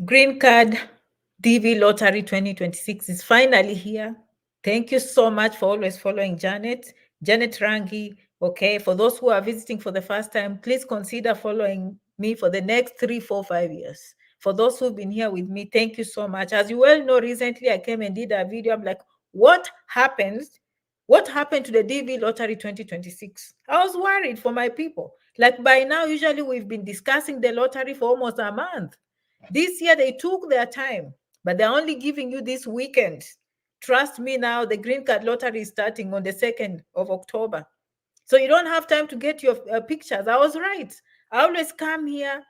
Green Card DV Lottery 2026 is finally here. Thank you so much for always following Janet Rangi. Okay, for those who are visiting for the first time, please consider following me for the next 3, 4, 5 years. For those who've been here with me, thank you so much. As you well know, recently I came and did a video. I'm like, what happened? What happened to the DV Lottery 2026? I was worried for my people. Like by now, usually we've been discussing the lottery for almost a month. This year they took their time, but they're only giving you this weekend. Trust me now, the green card lottery is starting on the 2nd of October. So you don't have time to get your pictures. I was right. I always come here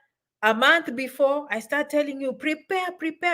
a month before. I start telling you, prepare.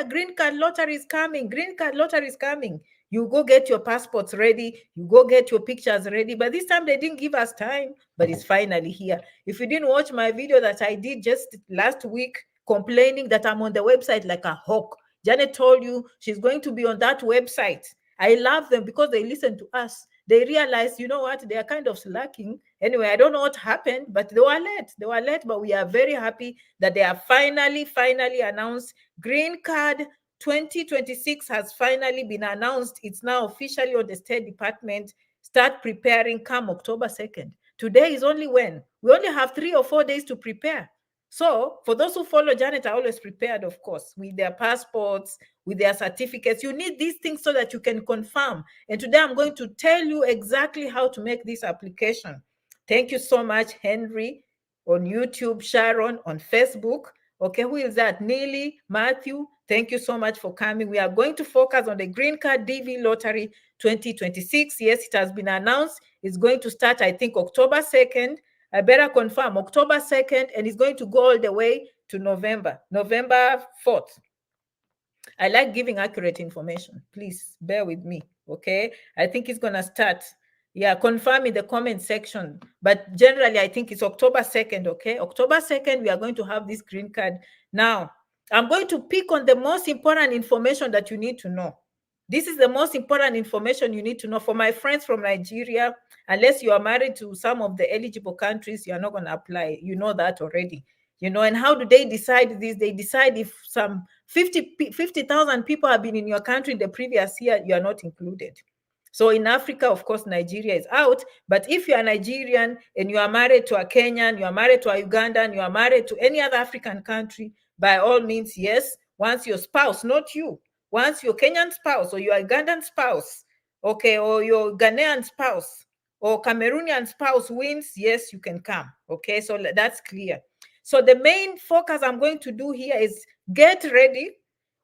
Green card lottery is coming. Green card lottery is coming. You go get your passports ready. You go get your pictures ready. But this time they didn't give us time, but it's finally here. If you didn't watch my video that I did just last week complaining that I'm on the website like a hawk, Janet told you she's going to be on that website. I love them because they listen to us. They realize, you know what, they are kind of slacking. Anyway, I don't know what happened, but they were late. They were late, but we are very happy that they are finally announced. Green Card 2026 has finally been announced. It's now officially on the State Department. Start preparing come October 2nd. Today is only when? We only have 3 or 4 days to prepare. So for those who follow Janet are always prepared, of course, with their passports, with their certificates. You need these things so that you can confirm. And today I'm going to tell you exactly how to make this application. Thank you so much, Henry, on YouTube, Sharon, on Facebook. Okay, who is that? Neely, Matthew, thank you so much for coming. We are going to focus on the Green Card DV Lottery 2026. Yes, it has been announced. It's going to start, I think, October 2nd. I better confirm, October 2nd, and it's going to go all the way to November 4th. I like giving accurate information. Please bear with me, okay? I think it's going to start. Yeah, confirm in the comment section. But generally, I think it's October 2nd, okay? October 2nd, we are going to have this green card. Now, I'm going to pick on the most important information that you need to know. This is the most important information you need to know. For my friends from Nigeria, unless you are married to some of the eligible countries, you are not going to apply. You know that already. You know, and how do they decide this? They decide if some 50,000 people have been in your country in the previous year, you are not included. So in Africa, of course, Nigeria is out. But if you are Nigerian and you are married to a Kenyan, you are married to a Ugandan, you are married to any other African country, by all means, yes, once your spouse, not you, once your Kenyan spouse or your Ugandan spouse, okay, or your Ghanaian spouse or Cameroonian spouse wins, yes, you can come. Okay, so that's clear. So the main focus I'm going to do here is get ready.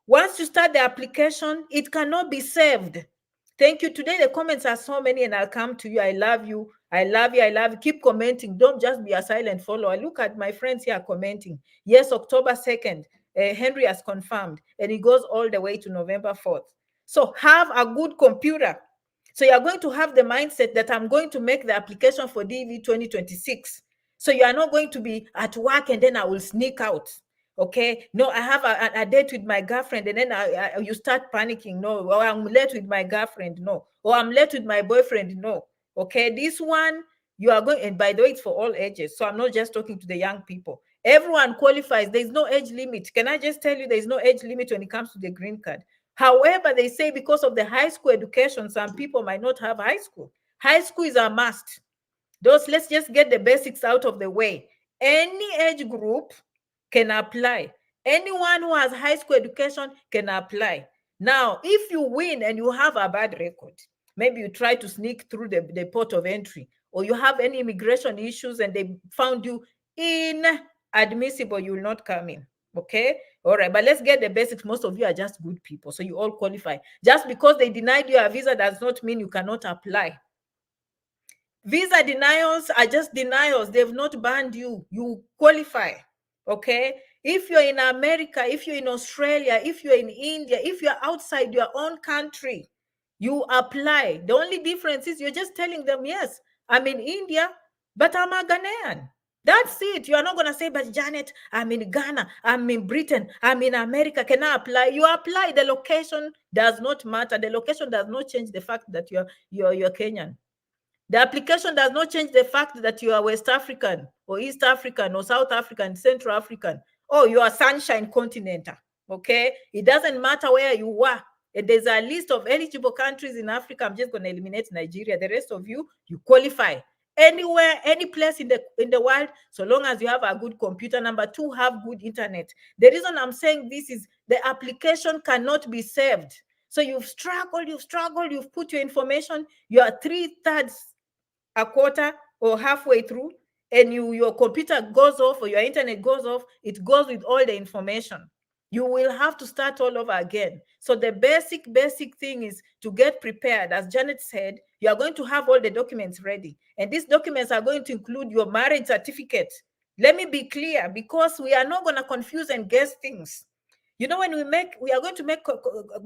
Once you start the application, it cannot be saved. Thank you. Today, the comments are so many, and I'll come to you. I love you. I love you. I love you. Keep commenting. Don't just be a silent follower. Look at my friends here commenting. Yes, October 2nd. Henry has confirmed, and it goes all the way to November 4th. So have a good computer. So you're going to have the mindset that I'm going to make the application for DV 2026. So you are not going to be at work and then I will sneak out. Okay, no, I have a date with my girlfriend, and then you start panicking. No, or I'm late with my girlfriend. No, or I'm late with my boyfriend. No, okay, this one you are going, and by the way, it's for all ages. So I'm not just talking to the young people. Everyone qualifies. There's no age limit. Can I just tell you, there's no age limit when it comes to the green card? However, they say because of the high school education, some people might not have high school. High school is a must. Let's just get the basics out of the way. Any age group can apply. Anyone who has high school education can apply. Now, if you win and you have a bad record, maybe you try to sneak through the port of entry, or you have any immigration issues and they found you inadmissible, you will not come in. Okay, all right, but let's get the basics. Most of you are just good people, so you all qualify. Just because they denied you a visa does not mean you cannot apply. Visa denials are just denials. They've not banned you. You qualify. Okay, if you're in America, if you're in Australia, if you're in India, if you're outside your own country, you apply. The only difference is you're just telling them, yes, I'm in India, but I'm a Ghanaian. That's it. You are not going to say, but Janet, I'm in Ghana, I'm in Britain, I'm in America. Can I apply? You apply. The location does not matter. The location does not change the fact that you're Kenyan. The application does not change the fact that you are West African or East African or South African, Central African. Oh, you are Sunshine Continental. Okay, it doesn't matter where you are. There's a list of eligible countries in Africa. I'm just going to eliminate Nigeria. The rest of you, you qualify anywhere, any place in the world, so long as you have a good computer. Number two, have good internet. The reason I'm saying this is the application cannot be saved. So you've struggled, you've put your information, you are 3/3, a quarter, or halfway through, and your computer goes off or your internet goes off, it goes with all the information. You will have to start all over again. So the basic thing is to get prepared. As Janet said, you are going to have all the documents ready. And these documents are going to include your marriage certificate. Let me be clear, because we are not going to confuse and guess things. You know, when we are going to make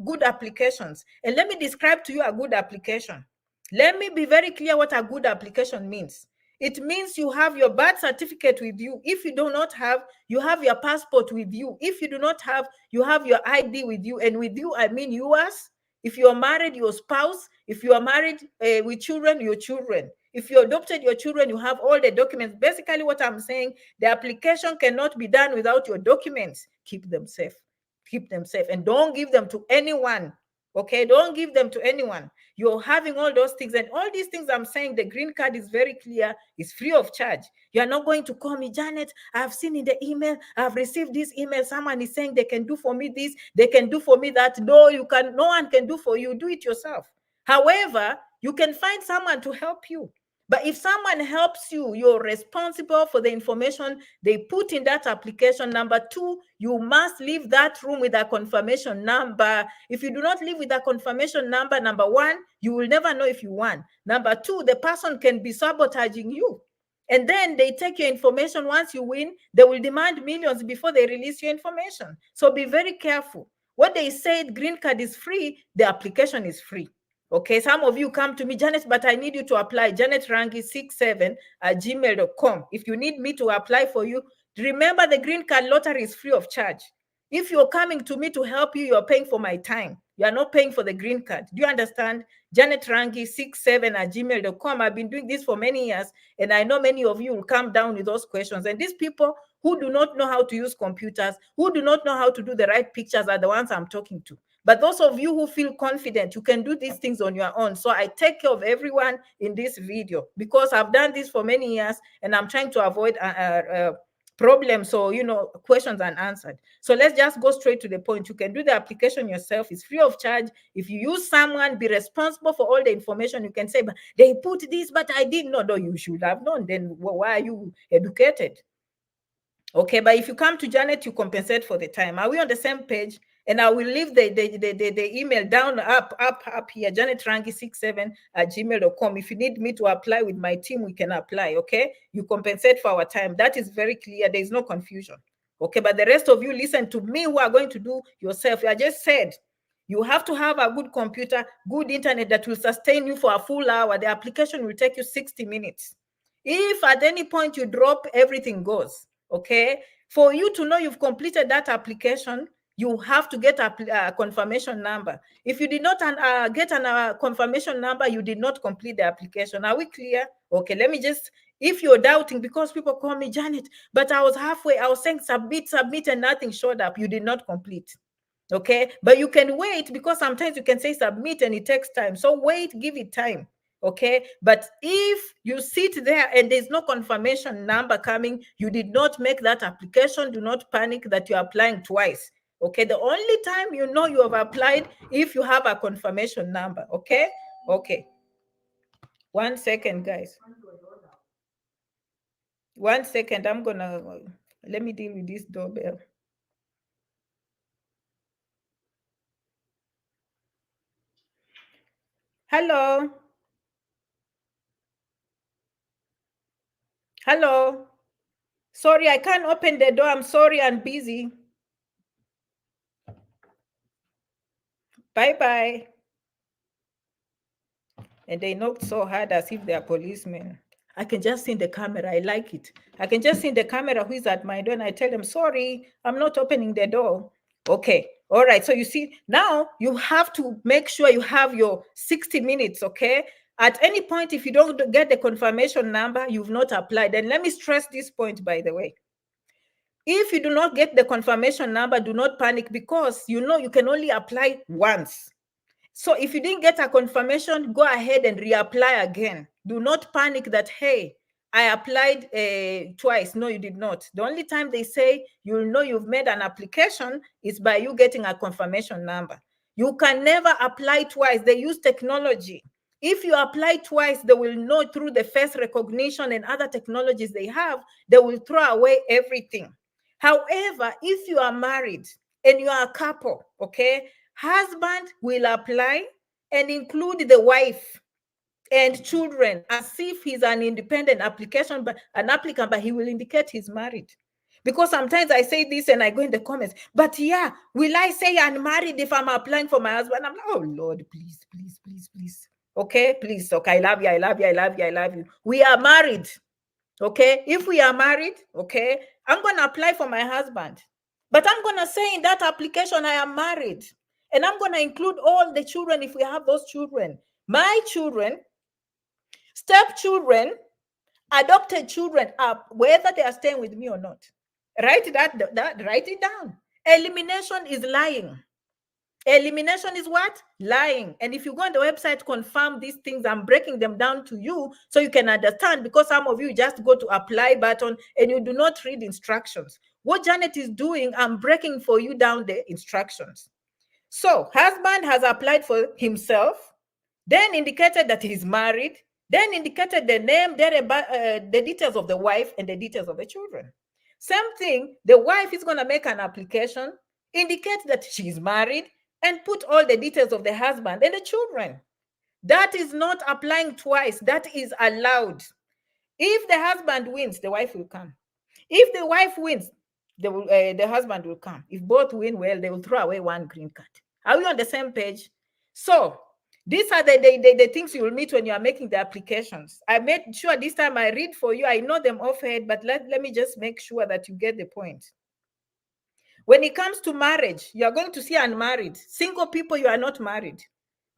good applications. And let me describe to you a good application. Let me be very clear what a good application means. It means you have your birth certificate with you. If you do not have, you have your passport with you. If you do not have, you have your ID with you. And with you, I mean yours. If you are married, your spouse. If you are married with children, your children. If you adopted your children, you have all the documents. Basically, what I'm saying, the application cannot be done without your documents. Keep them safe. Keep them safe. And don't give them to anyone. Okay, don't give them to anyone. You're having all those things, and all these things I'm saying, the green card is very clear, it's free of charge. You're not going to call me, Janet, I've seen in the email, I've received this email, someone is saying they can do for me this, they can do for me that. No, you can, no one can do for you, do it yourself. However, you can find someone to help you. But if someone helps you, you're responsible for the information they put in that application. Number two, you must leave that room with a confirmation number. If you do not leave with a confirmation number, number one, you will never know if you won. Number two, the person can be sabotaging you. And then they take your information. Once you win, they will demand millions before they release your information. So be very careful. What they said, green card is free, the application is free. Okay, some of you come to me, Janet, but I need you to apply. janetrangi67@gmail.com. If you need me to apply for you, remember the green card lottery is free of charge. If you're coming to me to help you, you're paying for my time. You are not paying for the green card. Do you understand? janetrangi67@gmail.com. I've been doing this for many years, and I know many of you will come down with those questions. And these people who do not know how to use computers, who do not know how to do the right pictures, are the ones I'm talking to. But those of you who feel confident, you can do these things on your own. So I take care of everyone in this video because I've done this for many years, and I'm trying to avoid problems, so questions unanswered. So let's just go straight to the point. You can do the application yourself. It's free of charge. If you use someone, be responsible for all the information. You can say, but they put this, but I didn't know. No, you should have known. Then why are you educated? Okay, but if you come to Janet, you compensate for the time. Are we on the same page? And I will leave the email down up here, janetrangi67@gmail.com. If you need me to apply with my team, we can apply. Okay, you compensate for our time. That is very clear. There is no confusion. Okay, but the rest of you, listen to me, who are going to do yourself. I just said you have to have a good computer, good internet that will sustain you for a full hour. The application will take you 60 minutes. If at any point you drop, everything goes. Okay, for you to know you've completed that application, you have to get a confirmation number. If you did not get a confirmation number, you did not complete the application. Are we clear? Okay, let me just, if you're doubting, because people call me, Janet, but I was halfway, I was saying submit, and nothing showed up. You did not complete. Okay, but you can wait, because sometimes you can say submit and it takes time. So wait, give it time. Okay, but if you sit there and there's no confirmation number coming, you did not make that application. Do not panic that you're applying twice. Okay, the only time you know you have applied if you have a confirmation number. Okay, okay. 1 second, guys. 1 second. Let me deal with this doorbell. Hello. Hello. Sorry, I can't open the door. I'm sorry, I'm busy. Bye-bye. And they knocked so hard as if they're policemen. I can just see the camera. I like it. I can just see the camera who is at my door, and I tell them, sorry, I'm not opening the door. Okay. All right. So you see, now you have to make sure you have your 60 minutes. Okay. At any point, if you don't get the confirmation number, you've not applied. And let me stress this point, by the way. If you do not get the confirmation number, do not panic, because you know you can only apply once. So if you didn't get a confirmation, go ahead and reapply again. Do not panic that, hey, I applied twice. No, you did not. The only time they say you'll know you've made an application is by you getting a confirmation number. You can never apply twice. They use technology. If you apply twice, they will know through the face recognition and other technologies they have, they will throw away everything. However, if you are married and you are a couple, okay, husband will apply and include the wife and children as if he's an independent application, but an applicant, but he will indicate he's married. Because sometimes I say this and I go in the comments, but yeah, will I say I'm married if I'm applying for my husband? I'm like, oh Lord, please, please, please, please. Okay, please. Okay, I love you, I love you, I love you, I love you. We are married. Okay, if we are married, okay, I'm going to apply for my husband. But I'm going to say in that application, I am married. And I'm going to include all the children if we have those children. My children, stepchildren, adopted children, whether they are staying with me or not. Write it down. Elimination is lying. Elimination is what? Lying. And if you go on the website, confirm these things. I'm breaking them down to you so you can understand, because some of you just go to apply button and you do not read instructions. What Janet is doing, I'm breaking for you down the instructions. So husband has applied for himself, then indicated that he's married, then indicated the name, the details of the wife and the details of the children. Same thing, the wife is going to make an application, indicate that she's married, and put all the details of the husband and the children. That is not applying twice. That is allowed. If the husband wins, the wife will come. If the wife wins, the husband will come. If both win, well, they will throw away one green card. Are we on the same page? So these are the things you will meet when you are making the applications. I made sure this time I read for you. I know them offhand, but let me just make sure that you get the point. When it comes to marriage, you are going to see unmarried. Single people, you are not married.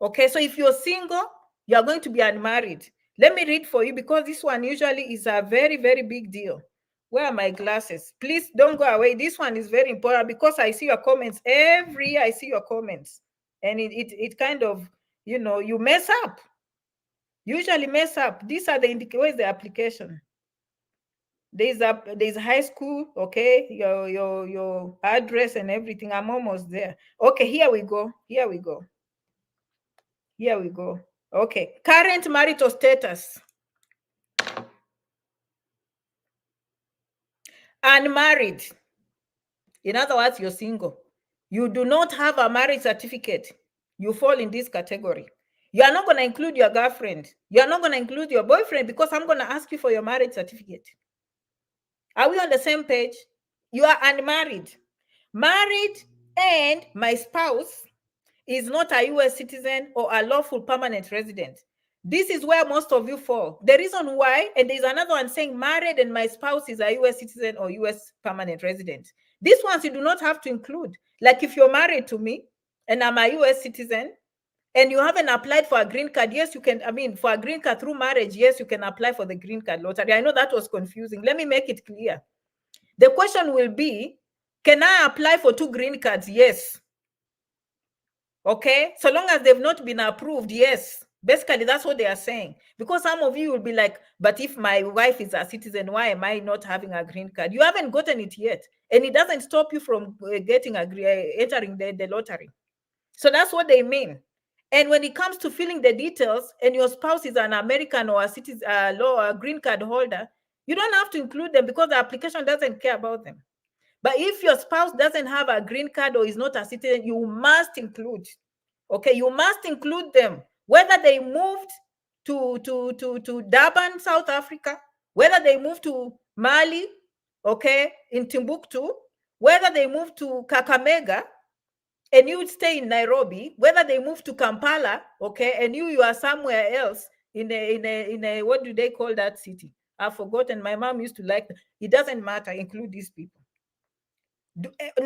Okay, so if you're single, you are going to be unmarried. Let me read for you, because this one usually is a very, very big deal. Where are my glasses? Please don't go away. This one is very important, because I see your comments every year. I see your comments, and it kind of, you know, you mess up. Usually mess up. These are the indicators, the application. There's high school, okay, your address and everything. I'm almost there. Okay, here we go. Okay, current marital status. Unmarried. In other words, you're single. You do not have a marriage certificate. You fall in this category. You are not going to include your girlfriend. You are not going to include your boyfriend, because I'm going to ask you for your marriage certificate. Are we on the same page? You are unmarried. Married, and my spouse is not a US citizen or a lawful permanent resident. This is where most of you fall. The reason why, and there's another one saying married and my spouse is a US citizen or US permanent resident. These ones you do not have to include. Like if you're married to me and I'm a US citizen and you haven't applied for a green card, yes, you can. I mean, for a green card through marriage, yes, you can apply for the green card lottery. I know that was confusing. Let me make it clear. The question will be, can I apply for 2 green cards? Yes. Okay, so long as they've not been approved, yes. Basically, that's what they are saying. Because some of you will be like, but if my wife is a citizen, why am I not having a green card? You haven't gotten it yet. And it doesn't stop you from entering the lottery. So that's what they mean. And when it comes to filling the details, and your spouse is an American or a citizen, a green card holder, you don't have to include them, because the application doesn't care about them. But if your spouse doesn't have a green card or is not a citizen, you must include. Okay, you must include them, whether they moved to Durban, South Africa, whether they moved to Mali, okay, in Timbuktu, whether they moved to Kakamega and you would stay in Nairobi, whether they move to Kampala, okay, and you are somewhere else in a what do they call that city? I've forgotten. My mom used to like, it doesn't matter, include these people.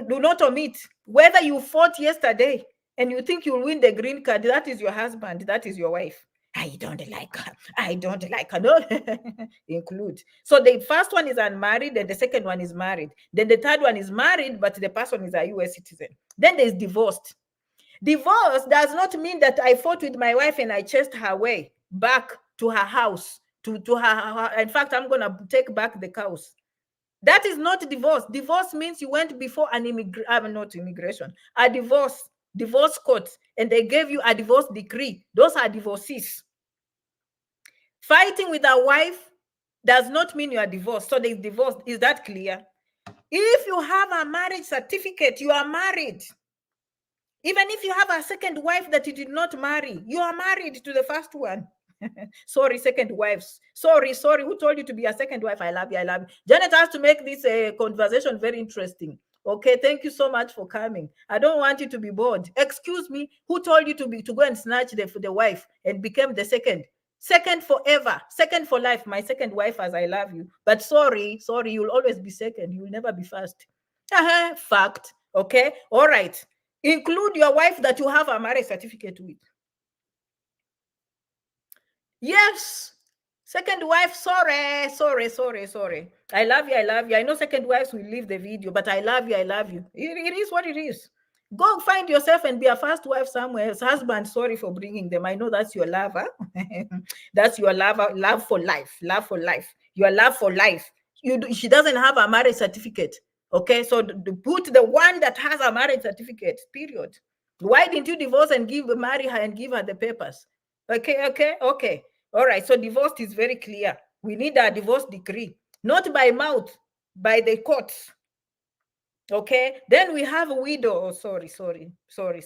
Do not omit. Whether you fought yesterday and you think you'll win the green card, that is your husband, that is your wife. I don't like her. I don't like her. No, include. So the first one is unmarried, and the second one is married. Then the third one is married, but the person is a US citizen. Then there's divorced. Divorce does not mean that I fought with my wife and I chased her way back to her house, to her. In fact, I'm going to take back the cows. That is not divorce. Divorce means you went before an a divorce court, and they gave you a divorce decree. Those are divorcees. Fighting with a wife does not mean you are divorced. So there's divorce. Is that clear? If you have a marriage certificate, you are married. Even if you have a second wife that you did not marry, you are married to the first one. Sorry, second wives. Sorry. Who told you to be a second wife? I love you. Janet has to make this conversation very interesting. Okay, thank you so much for coming. I don't want you to be bored. Excuse me, who told you to go and snatch the wife and become the second? Second forever, second for life. My second wife, as I love you. But sorry, you'll always be second. You'll never be first. Fact. Okay, all right. Include your wife that you have a marriage certificate with. Yes. Second wife, sorry. I love you. I know second wives will leave the video, but I love you. It is what it is. Go find yourself and be a first wife somewhere else. Husband, sorry for bringing them. I know that's your lover. That's your lover. Love for life. Your love for life. She doesn't have a marriage certificate. Okay, so put the one that has a marriage certificate, period. Why didn't you divorce and marry her and give her the papers? Okay. All right, so divorce is very clear. We need a divorce decree, not by mouth, by the courts. Okay, then we have a widow. Oh, sorry. Okay,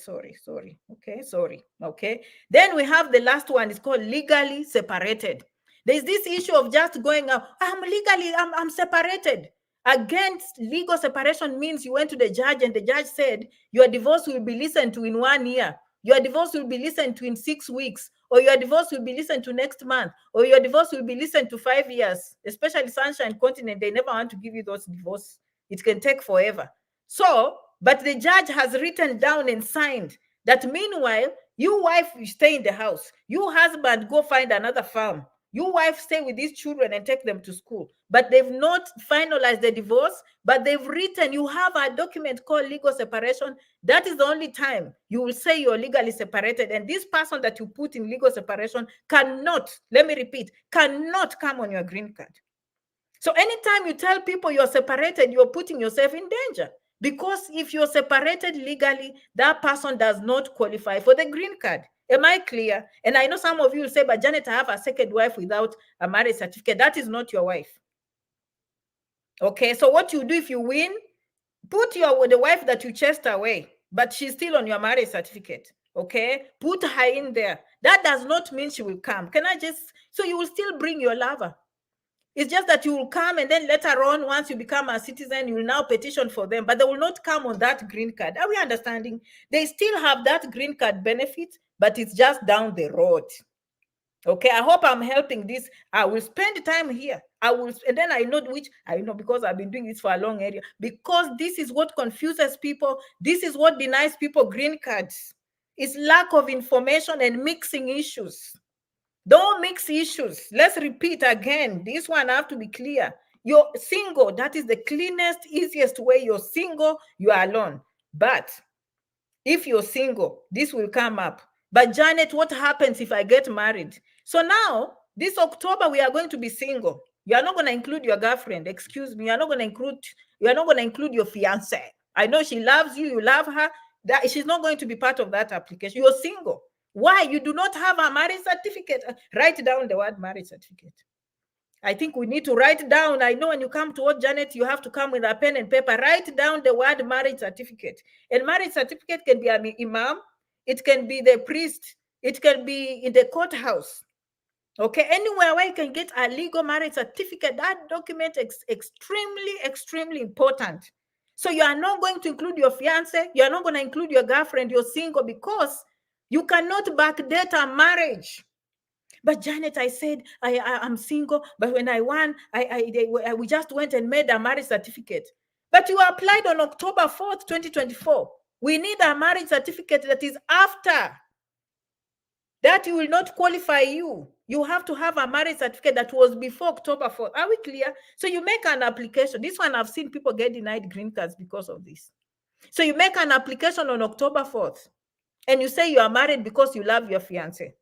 sorry. Okay, then we have the last one. It's called legally separated. There's this issue of just going out. I'm separated. Against legal separation means you went to the judge and the judge said your divorce will be listened to in 1 year. Your divorce will be listened to in 6 weeks, or your divorce will be listened to next month, or your divorce will be listened to 5 years. Especially Sunshine Continent, they never want to give you those divorce. It can take forever. So, but the judge has written down and signed that meanwhile, you wife stay in the house. You husband go find another farm. You wife stay with these children and take them to school. But they've not finalized the divorce, but they've written, you have a document called legal separation. That is the only time you will say you're legally separated. And this person that you put in legal separation cannot, let me repeat, cannot come on your green card. So anytime you tell people you're separated, you're putting yourself in danger. Because if you're separated legally, that person does not qualify for the green card. Am I clear? And I know some of you will say, but Janet, I have a second wife without a marriage certificate. That is not your wife. Okay, so what you do if you win, put the wife that you chased away, but she's still on your marriage certificate. Okay, put her in there. That does not mean she will come. So you will still bring your lover. It's just that you will come and then later on, once you become a citizen, you will now petition for them, but they will not come on that green card. Are we understanding? They still have that green card benefit, but it's just down the road. Okay, I hope I'm helping this. I will spend time here. And then I know because I've been doing this for a long area, because this is what confuses people. This is what denies people green cards. It's lack of information and mixing issues. Don't mix issues. Let's repeat again. This one I have to be clear. You're single. That is the cleanest, easiest way. You're single, you are alone. But if you're single, this will come up. But Janet, what happens if I get married? So now, this October, we are going to be single. You are not going to include your girlfriend. Excuse me. You are not going to include your fiance. I know she loves you. You love her. She's not going to be part of that application. You're single. Why? You do not have a marriage certificate. Write down the word marriage certificate. I think we need to write down. I know when you come to what, Janet, you have to come with a pen and paper. Write down the word marriage certificate. And marriage certificate can be an imam. It can be the priest. It can be in the courthouse. Okay, anywhere where you can get a legal marriage certificate, that document is extremely, extremely important. So you are not going to include your fiance. You are not going to include your girlfriend. You're single because you cannot backdate a marriage. But Janet, I said I'm single, but when I won, we just went and made a marriage certificate. But you applied on October 4th, 2024. We need a marriage certificate that is after that will not qualify you. You have to have a marriage certificate that was before October 4th. Are we clear? So you make an application. This one, I've seen people get denied green cards because of this. So you make an application on October 4th, and you say you are married because you love your fiance.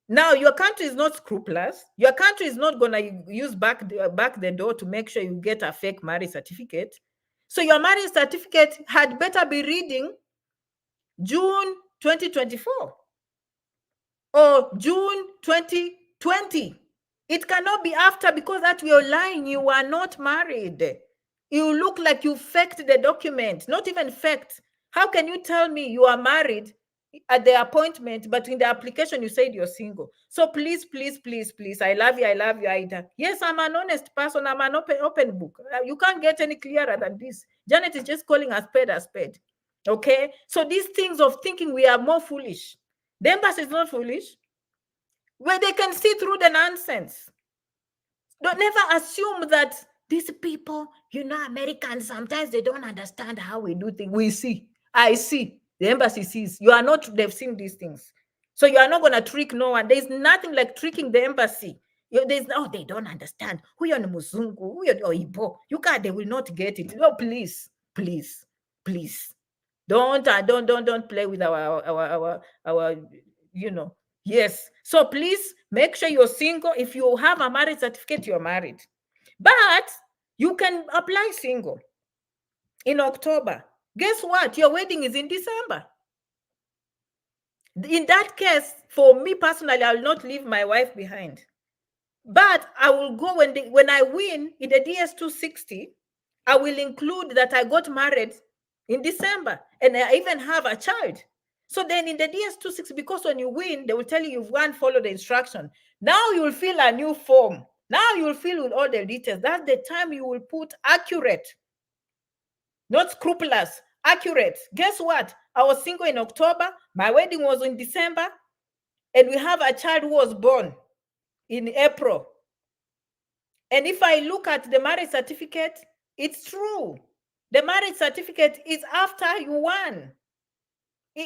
Now, your country is not scrupulous. Your country is not going to use back the door to make sure you get a fake marriage certificate. So your marriage certificate had better be reading June 2024 or June 2020. It cannot be after, because that you're lying. You are not married. You look like you faked the document. Not even faked. How can you tell me you are married at the appointment, but in the application you said you're single? So please, please, please, please, I love you, Ida. Yes, I'm an honest person. I'm an open book. You can't get any clearer than this. Janet is just calling a spade a spade. Okay? So these things of thinking we are more foolish. The embassy is not foolish. Where they can see through the nonsense. Don't never assume that these people, Americans, sometimes they don't understand how we do things. We see. I see. The embassy sees. You are not, they've seen these things. So you are not going to trick no one. There's nothing like tricking the embassy. They don't understand. Who you're Muzungu, who you're Igbo. They will not get it. No, please, please, please. Don't play with our Yes. So please make sure you're single. If you have a marriage certificate, you're married. But you can apply single in October. Guess what? Your wedding is in December. In that case, for me personally, I will not leave my wife behind. But I will go when I win in the DS260, I will include that I got married in December and I even have a child. So then in the DS260, because when you win, they will tell you you've won, follow the instruction. Now you will fill a new form. Now you will fill with all the details. That's the time you will put accurate, not scrupulous, accurate. Guess what? I was single in October. My wedding was in December. And we have a child who was born in April. And if I look at the marriage certificate, it's true. The marriage certificate is after you won.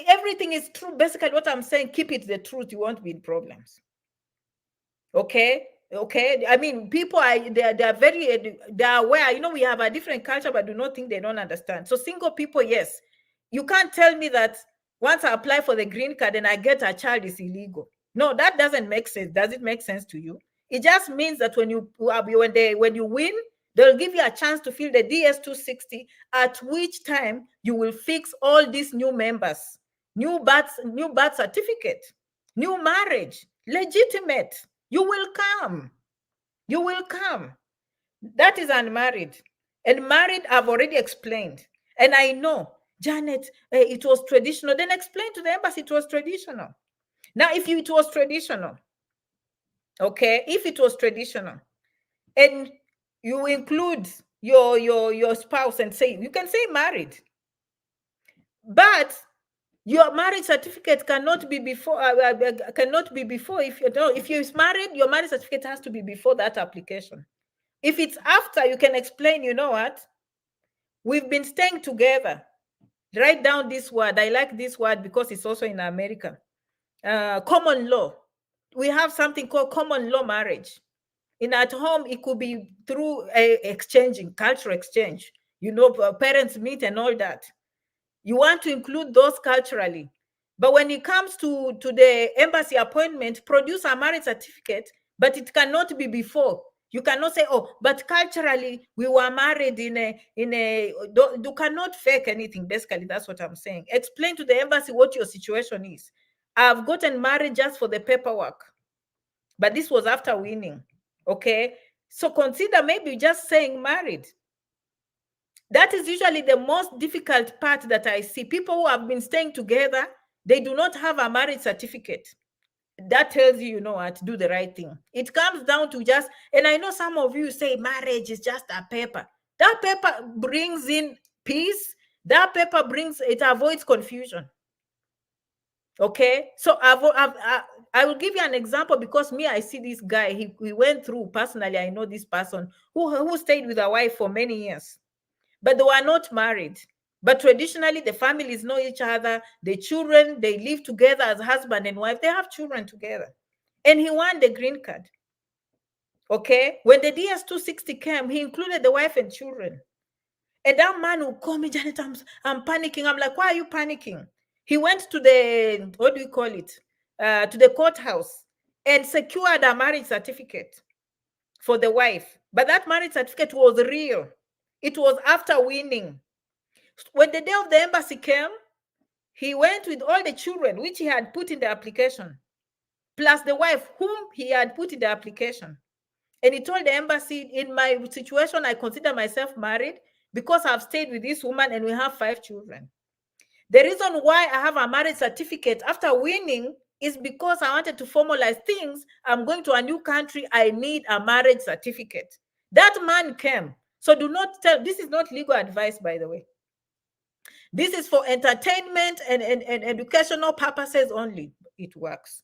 Everything is true. Basically, what I'm saying, keep it the truth. You won't be in problems. Okay? Okay? I mean, people they're aware. We have a different culture, but do not think they don't understand. So single people, yes. You can't tell me that once I apply for the green card and I get a child is illegal. No, that doesn't make sense. Does it make sense to you? It just means that when you win, they'll give you a chance to fill the DS260, at which time you will fix all these new members, new birth certificate, new marriage, legitimate. You will come. You will come. That is unmarried. And married, I've already explained. And I know, Janet, it was traditional. Then explain to the embassy it was traditional. Now, if it was traditional, okay, if it was traditional, and you include your spouse and say, you can say married, but your marriage certificate cannot be before. If you're married, your marriage certificate has to be before that application. If it's after, you can explain. You know what? We've been staying together. Write down this word. I like this word because it's also in America. Common law. We have something called common law marriage. At home, it could be through exchanging, cultural exchange. Parents meet and all that. You want to include those culturally. But when it comes to the embassy appointment, produce a marriage certificate, but it cannot be before. You cannot say, oh, but culturally we were married you cannot fake anything. Basically, that's what I'm saying. Explain to the embassy what your situation is. I've gotten married just for the paperwork, but this was after winning. Okay. So consider maybe just saying married. That is usually the most difficult part that I see. People who have been staying together, they do not have a marriage certificate. That tells you, what, do the right thing. It comes down to just, and I know some of you say marriage is just a paper. That paper brings in peace. That paper it avoids confusion. Okay, so I will give you an example because I see this guy. He went through personally. I know this person who stayed with a wife for many years, but they were not married. But traditionally, the families know each other. The children, they live together as husband and wife. They have children together. And he won the green card. Okay? When the DS-260 came, he included the wife and children. And that man will call me, Janet, I'm panicking. I'm like, why are you panicking? He went to the, what do you call it? To the courthouse and secured a marriage certificate for the wife. But that marriage certificate was real. It was after winning. When the day of the embassy came, he went with all the children, which he had put in the application, plus the wife, whom he had put in the application. And he told the embassy, in my situation, I consider myself married because I've stayed with this woman and we have 5 children. The reason why I have a marriage certificate after winning is because I wanted to formalize things. I'm going to a new country. I need a marriage certificate. That man came. So do not tell, this is not legal advice, by the way. This is for entertainment and educational purposes only. It works.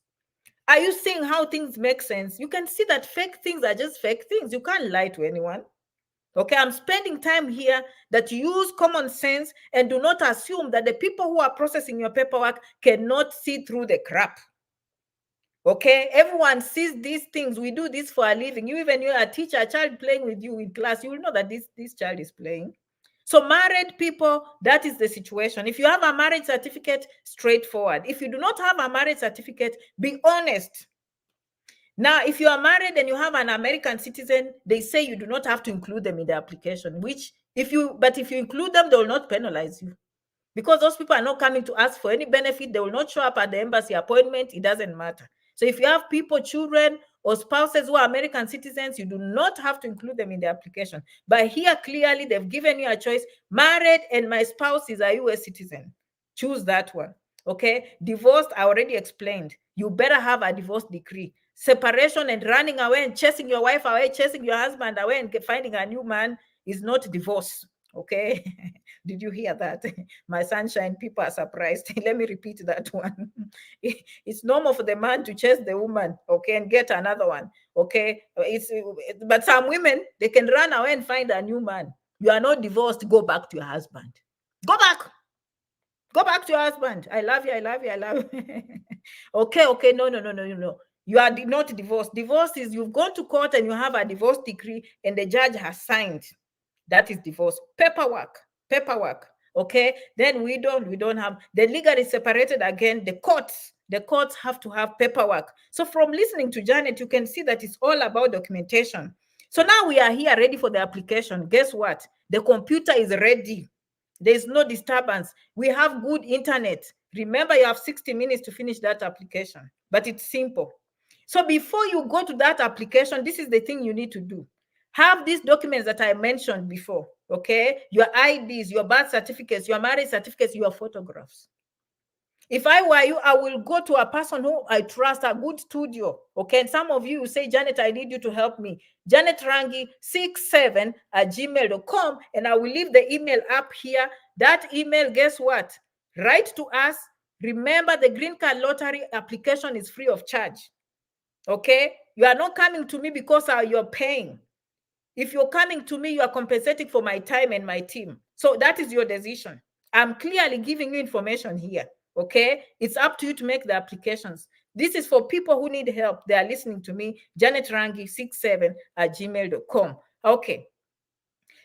Are you seeing how things make sense? You can see that fake things are just fake things. You can't lie to anyone. Okay, I'm spending time here that use common sense and do not assume that the people who are processing your paperwork cannot see through the crap. Okay, everyone sees these things. We do this for a living. You, even you're a teacher, a child playing with you in class, you will know that this child is playing. So married people, that is the situation. If you have a marriage certificate, straightforward. If you do not have a marriage certificate, be honest. Now, if you are married and you have an American citizen, they say you do not have to include them in the application, if you include them, they will not penalize you. Because those people are not coming to ask for any benefit. They will not show up at the embassy appointment. It doesn't matter. So if you have people, children, or spouses who are American citizens, you do not have to include them in the application. But here, clearly, they've given you a choice. Married and my spouse is a US citizen. Choose that one. Okay? Divorced, I already explained. You better have a divorce decree. Separation and running away and chasing your wife away, chasing your husband away and finding a new man is not divorce. Okay? Did you hear that? My sunshine, people are surprised. Let me repeat that one. It's normal for the man to chase the woman, okay, and get another one, okay? But some women, they can run away and find a new man. You are not divorced, go back to your husband. Go back. Go back to your husband. I love you, I love you, I love you. Okay, no. You are not divorced. Divorce is you've gone to court and you have a divorce decree and the judge has signed. That is divorce. Paperwork. Okay, then we don't have the legally separated. Again, the courts have to have paperwork. So from listening to Janet, you can see that it's all about documentation. So now we are here ready for the application. Guess what? The computer is ready. There's no disturbance. We have good internet. Remember, you have 60 minutes to finish that application, but it's simple. So before you go to that application, this is the thing you need to do. Have these documents that I mentioned before, okay? Your IDs, your birth certificates, your marriage certificates, your photographs. If I were you, I will go to a person who I trust, a good studio, okay? And some of you will say, Janet, I need you to help me. janetrangi67@gmail.com, and I will leave the email up here. That email, guess what? Write to us. Remember, the Green Card Lottery application is free of charge, okay? You are not coming to me because you're paying. If you're coming to me, you are compensating for my time and my team. So that is your decision. I'm clearly giving you information here, okay? It's up to you to make the applications. This is for people who need help. They are listening to me, janetrangi67@gmail.com. Okay.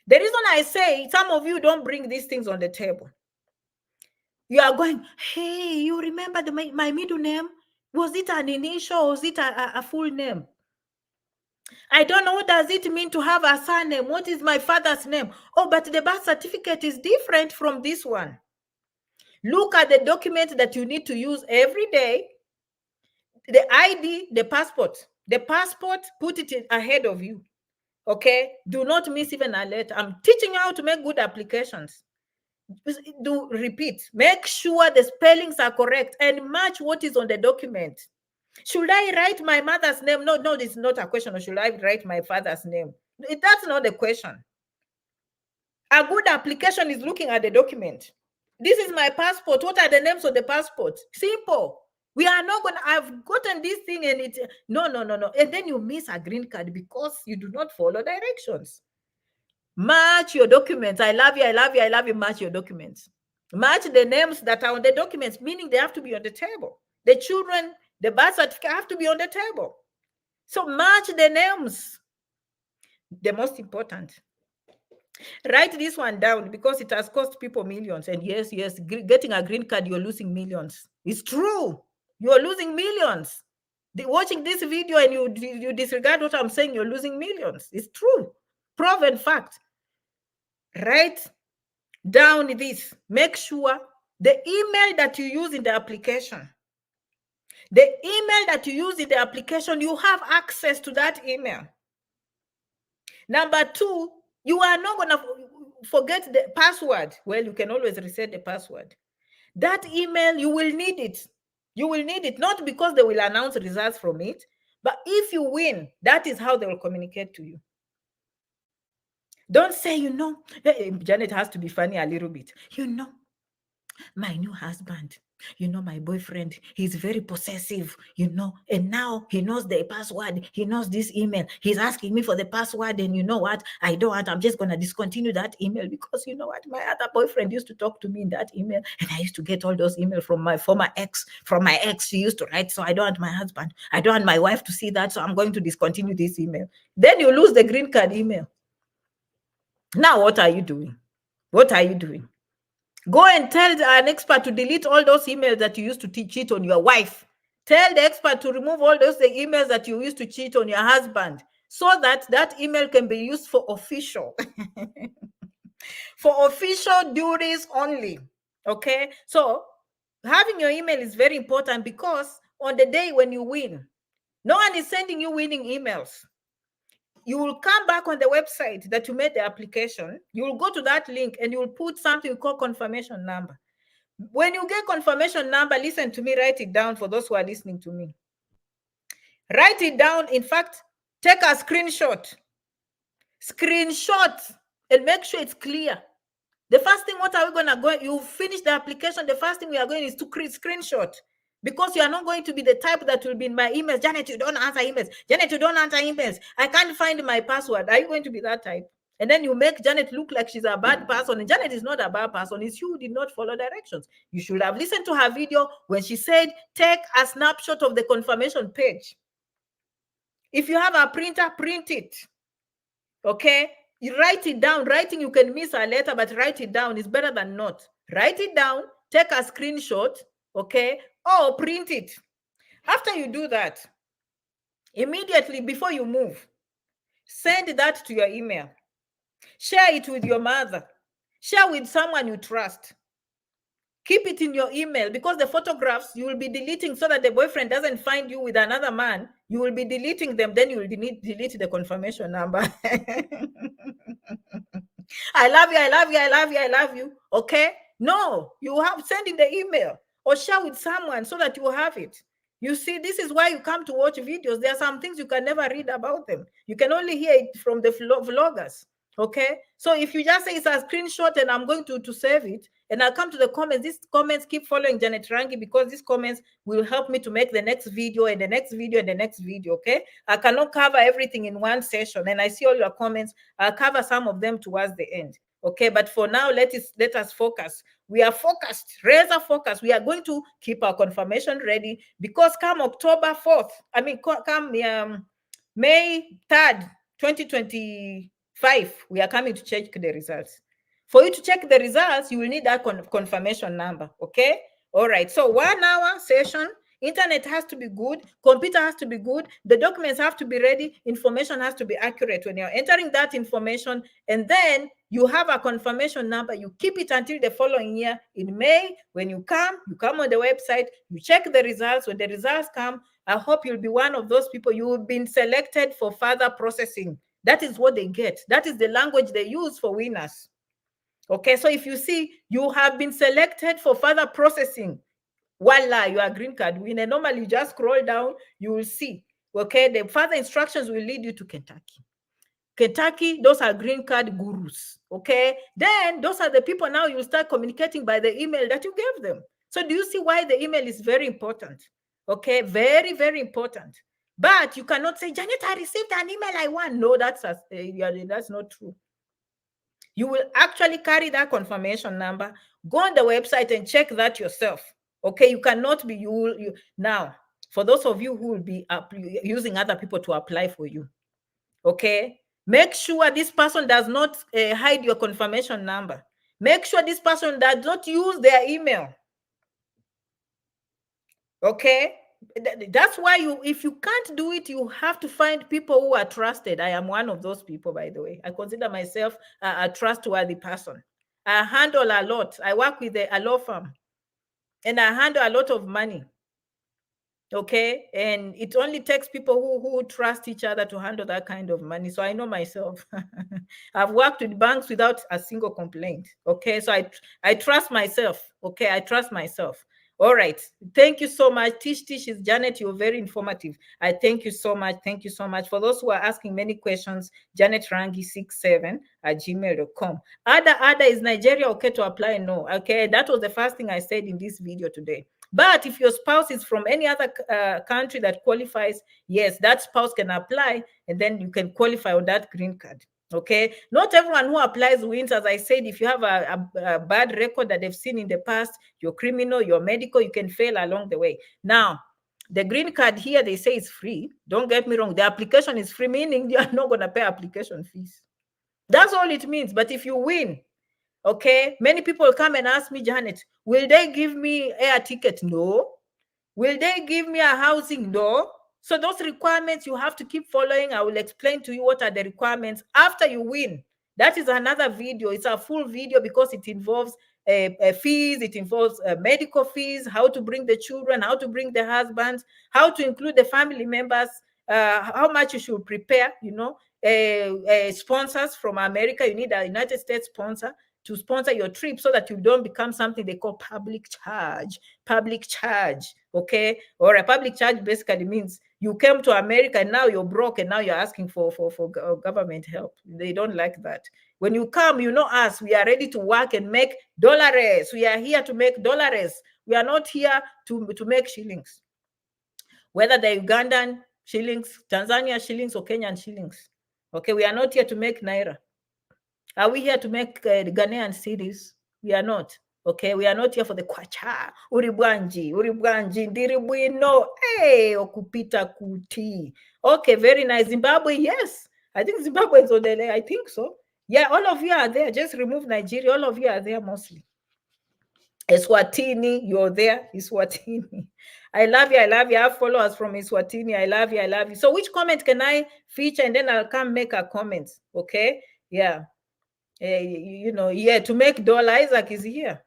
The reason I say some of you don't bring these things on the table. You are going, hey, you remember my middle name? Was it an initial or was it a full name? I don't know, what does it mean to have a surname? What is my father's name? Oh, but the birth certificate is different from this one. Look at the document that you need to use every day. The ID, the passport. The passport, put it ahead of you. Okay? Do not miss even a letter. I'm teaching you how to make good applications. Do repeat. Make sure the spellings are correct and match what is on the document. Should I write my mother's name? No, this is not a question. Or should I write my father's name? That's not the question. A good application is looking at the document. This is my passport. What are the names of the passport? Simple. We are not going to, I've gotten this thing and it, no. And then you miss a green card because you do not follow directions. Match your documents. I love you, I love you, I love you. Match your documents. Match the names that are on the documents, meaning they have to be on the table. The children, the birth certificate have to be on the table. So match the names. The most important. Write this one down because it has cost people millions. And yes, getting a green card, you're losing millions. It's true. You're losing millions. Watching this video and you disregard what I'm saying, you're losing millions. It's true. Proven fact. Write down this. Make sure the email that you use in the application, you have access to that email. Number two, you are not going to forget the password. Well, you can always reset the password. That email, you will need it. You will need it, not because they will announce results from it, but if you win, that is how they will communicate to you. Don't say, Janet has to be funny a little bit. My new husband, my boyfriend, he's very possessive, and now he knows the password. He knows this email. He's asking me for the password. And you know what? I don't want, I'm just going to discontinue that email because you know what? My other boyfriend used to talk to me in that email. And I used to get all those emails from my former ex. From my ex, she used to write. So I don't want my husband. I don't want my wife to see that. So I'm going to discontinue this email. Then you lose the green card email. Now, what are you doing? What are you doing? Go and tell an expert to delete all those emails that you used to cheat on your wife. Tell the expert to remove all those emails that you used to cheat on your husband so that that email can be used for official, for official duties only. Okay? So having your email is very important because on the day when you win, no one is sending you winning emails. You will come back on the website that you made the application. You will go to that link and you will put something called confirmation number. When you get confirmation number, listen to me, write it down for those who are listening to me. Write it down. In fact, take a screenshot. And make sure it's clear. The first thing, what are we going to go? You finish the application. The first thing we are going is to create screenshot. Because you are not going to be the type that will be in my emails. Janet, you don't answer emails. Janet, you don't answer emails. I can't find my password. Are you going to be that type? And then you make Janet look like she's a bad person. And Janet is not a bad person. It's you who did not follow directions. You should have listened to her video when she said, take a snapshot of the confirmation page. If you have a printer, print it. Okay? You write it down. Writing, you can miss a letter, but write it down is better than not. Write it down. Take a screenshot. Okay? Or print it. After you do that, immediately before you move, send that to your email. Share it with your mother. Share with someone you trust. Keep it in your email because the photographs you will be deleting so that the boyfriend doesn't find you with another man. You will be deleting them. Then you will delete the confirmation number. I love you. I love you. I love you. I love you. Okay? No, you have sending the email or share with someone so that you have it. You see, this is why you come to watch videos. There are some things you can never read about them. You can only hear it from the vloggers. Okay? So if you just say it's a screenshot and I'm going to save it, and I'll come to the comments. These comments keep following Janet Rangi because these comments will help me to make the next video and the next video and the next video, okay? I cannot cover everything in one session, and I see all your comments. I'll cover some of them towards the end, okay? But for now, let us focus. We are focused, razor focused. We are going to keep our confirmation ready because come October 4th, come May 3rd, 2025, we are coming to check the results. For you to check the results, you will need that confirmation number, okay? All right, so 1 hour session, internet has to be good, computer has to be good, the documents have to be ready, information has to be accurate when you're entering that information, and then you have a confirmation number, you keep it until the following year. In May, when you come on the website, you check the results. When the results come, I hope you'll be one of those people. You have been selected for further processing. That is what they get. That is the language they use for winners. Okay, so if you see you have been selected for further processing, voila, you are green card winner. Normally, you just scroll down, you will see. Okay, the further instructions will lead you to Kentucky. Kentucky, those are green card gurus. Okay, then those are the people now you start communicating by the email that you gave them. So do you see why the email is very important? Okay, very, very important. But you cannot say, Janet, I received an email I want. No, that's not true. You will actually carry that confirmation number. Go on the website and check that yourself. Okay, you cannot be now. For those of you who will be using other people to apply for you, okay, make sure this person does not hide your confirmation number. Make sure this person does not use their email. Okay, that's why if you can't do it, you have to find people who are trusted. I am one of those people, by the way. I consider myself a trustworthy person. I handle a lot. I work with a law firm, and I handle a lot of money. Okay, and it only takes people who trust each other to handle that kind of money. So I know myself. I've worked with banks without a single complaint. Okay, so I trust myself. Okay, I trust myself. All right, thank you so much. Tish is Janet, you're very informative. I thank you so much. Thank you so much. For those who are asking many questions, janetrangi67@gmail.com. Ada, is Nigeria okay to apply? No. Okay, that was the first thing I said in this video today. But if your spouse is from any other country that qualifies, yes, that spouse can apply, and then you can qualify on that green card. Okay, not everyone who applies wins. As I said, if you have a bad record that they've seen in the past, you're criminal, you're medical, you can fail along the way. Now, the green card here, they say it's free. Don't get me wrong. The application is free, meaning you're not going to pay application fees. That's all it means. But if you win, okay, many people come and ask me, Janet, will they give me air ticket? No. Will they give me a housing? No. So those requirements you have to keep following. I will explain to you what are the requirements after you win. That is another video. It's a full video because it involves fees, it involves medical fees, how to bring the children, how to bring the husbands, how to include the family members, how much you should prepare, sponsors from America. You need a United States sponsor to sponsor your trip so that you don't become something they call public charge. Okay, or a public charge basically means you came to America and now you're broke and now you're asking for government help. They don't like that. When you come, you know us, we are ready to work and make dollars. We are here to make dollars. We are not here to make shillings, whether the Ugandan shillings, Tanzania shillings, or Kenyan shillings. Okay, we are not here to make naira. Are we here to make Ghanaian cities? We are not. Okay, we are not here for the kwacha. Uribwanji, ndiribwino. Hey, okupita kuti. Okay, very nice. Zimbabwe, yes. I think Zimbabwe is on the, I think so. Yeah, all of you are there. Just remove Nigeria. All of you are there mostly. Eswatini, you're there. Eswatini. I love you. I love you. I have followers from Eswatini. I love you. I love you. So which comment can I feature? And then I'll come make a comment. Okay. Yeah. Yeah, to make dollar. Isaac is here.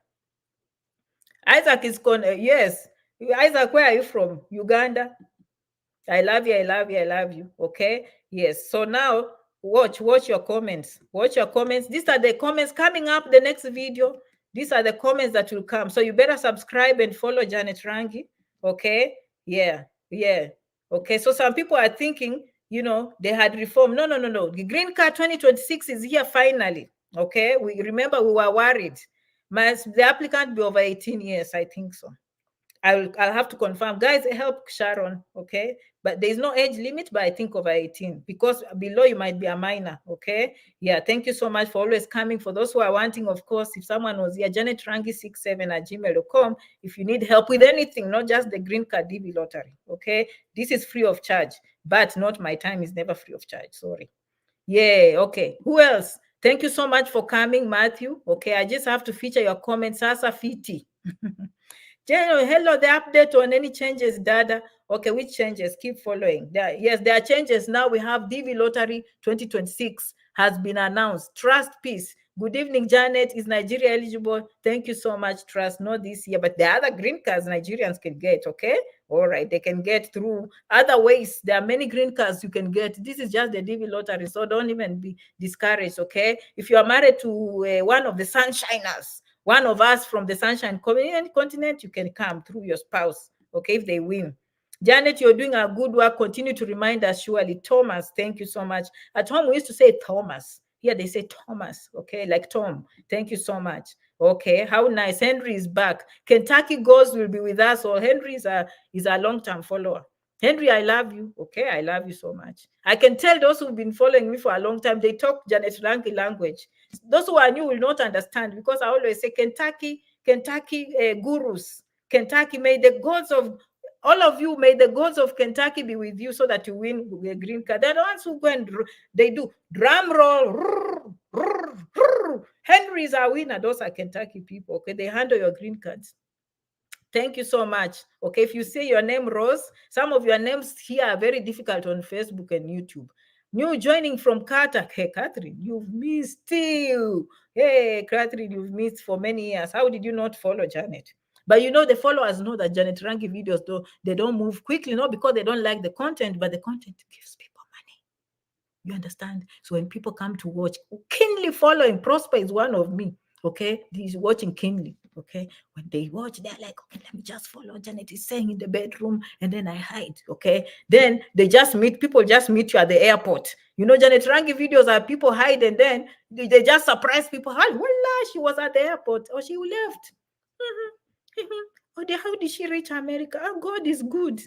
Isaac is yes. Isaac, where are you from? Uganda. I love you. I love you. I love you. Okay. Yes. So now watch your comments. Watch your comments. These are the comments coming up the next video. These are the comments that will come. So you better subscribe and follow Janet Rangi. Okay. Yeah. Yeah. Okay. So some people are thinking, they had reform. No. The Green Card 2026 is here finally. Okay. We remember we were worried. Must the applicant be over 18 years? I think so. I'll have to confirm. Guys, help Sharon, okay? But there's no age limit, but I think over 18, because below you might be a minor, okay? Yeah, thank you so much for always coming. For those who are wanting, of course, if someone was here, janetrangi67@gmail.com. If you need help with anything, not just the Green Card DV lottery, okay? This is free of charge, but not my time is never free of charge, sorry. Yeah, okay. Who else? Thank you so much for coming, Matthew. Okay, I just have to feature your comments. Sasa Fiti. Hello, the update on any changes, Dada. Okay, which changes? Keep following. Yes, there are changes. Now we have DV Lottery 2026 has been announced. Trust Peace. Good evening, Janet. Is Nigeria eligible? Thank you so much, Trust. Not this year, but the other green cards Nigerians can get, okay? All right, they can get through other ways. There are many green cards you can get. This is just the DV Lottery, so don't even be discouraged, okay? If you are married to one of the Sunshiners, one of us from the Sunshine Continent, you can come through your spouse, okay, if they win. Janet, you're doing a good work. Continue to remind us, surely. Thomas, thank you so much. At home, we used to say Thomas. Here they say Thomas, okay, like Tom. Thank you so much. Okay, how nice. Henry is back. Kentucky Ghost will be with us. Or Henry is a long-term follower. Henry, I love you. Okay, I love you so much. I can tell those who've been following me for a long time, they talk Janet Rangi language. Those who are new will not understand, because I always say Kentucky gurus, Kentucky, may the gods of all of you, may the gods of Kentucky be with you so that you win the green card. They're the ones who go and they do drum roll. Henry is our winner. Those are Kentucky people. Okay, they handle your green cards. Thank you so much. Okay, if you see your name, Rose, some of your names here are very difficult on Facebook and YouTube. New joining from Carter. Hey, Catherine, you've missed you. Hey, Catherine, you've missed for many years. How did you not follow Janet? But you know, the followers know that Janet Rangi videos, though, they don't move quickly, not because they don't like the content, but the content gives people money. You understand? So when people come to watch, keenly following, Prosper is one of me. Okay, he's watching keenly. Okay, when they watch, they're like, okay, let me just follow Janet is saying in the bedroom, and then I hide. Okay, then they just meet people, just meet you at the airport. You know, Janet Rangi videos are people hide, and then they just surprise people. Hi, voila, she was at the airport, or she left. Oh, how did she reach America? Oh, God is good.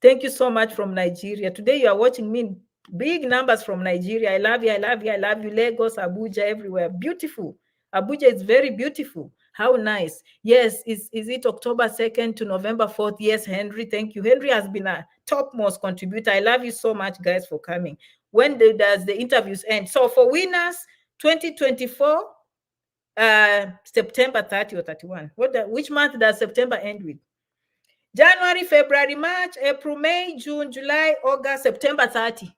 Thank you so much from Nigeria. Today you are watching me. Big numbers from Nigeria. I love you. I love you. I love you. Lagos, Abuja, everywhere. Beautiful. Abuja is very beautiful. How nice. Yes. Is it October 2nd to November 4th? Yes, Henry. Thank you. Henry has been a topmost contributor. I love you so much, guys, for coming. When does the interviews end? So for winners, 2024, September 30 or 31. Which month does September end with? January, February, March, April, May, June, July, August, September 30.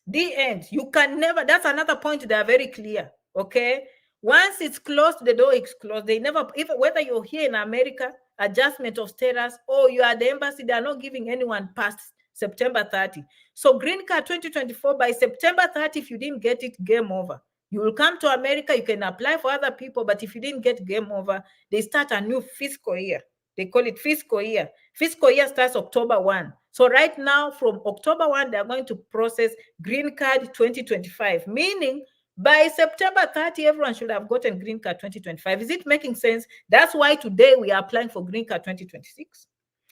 The end. You can never, that's another point. They are very clear. Okay. Once it's closed, the door is closed. They never, even whether you're here in America, adjustment of status, or you are at the embassy, they are not giving anyone past September 30. So green card 2024, by September 30, if you didn't get it, game over. You will come to America, you can apply for other people, but if you didn't get, game over. They start a new fiscal year. They call it fiscal year. Fiscal year starts October 1. So right now, from October 1, they're going to process green card 2025, meaning by September 30, everyone should have gotten green card 2025. Is it making sense? That's why today we are applying for green card 2026.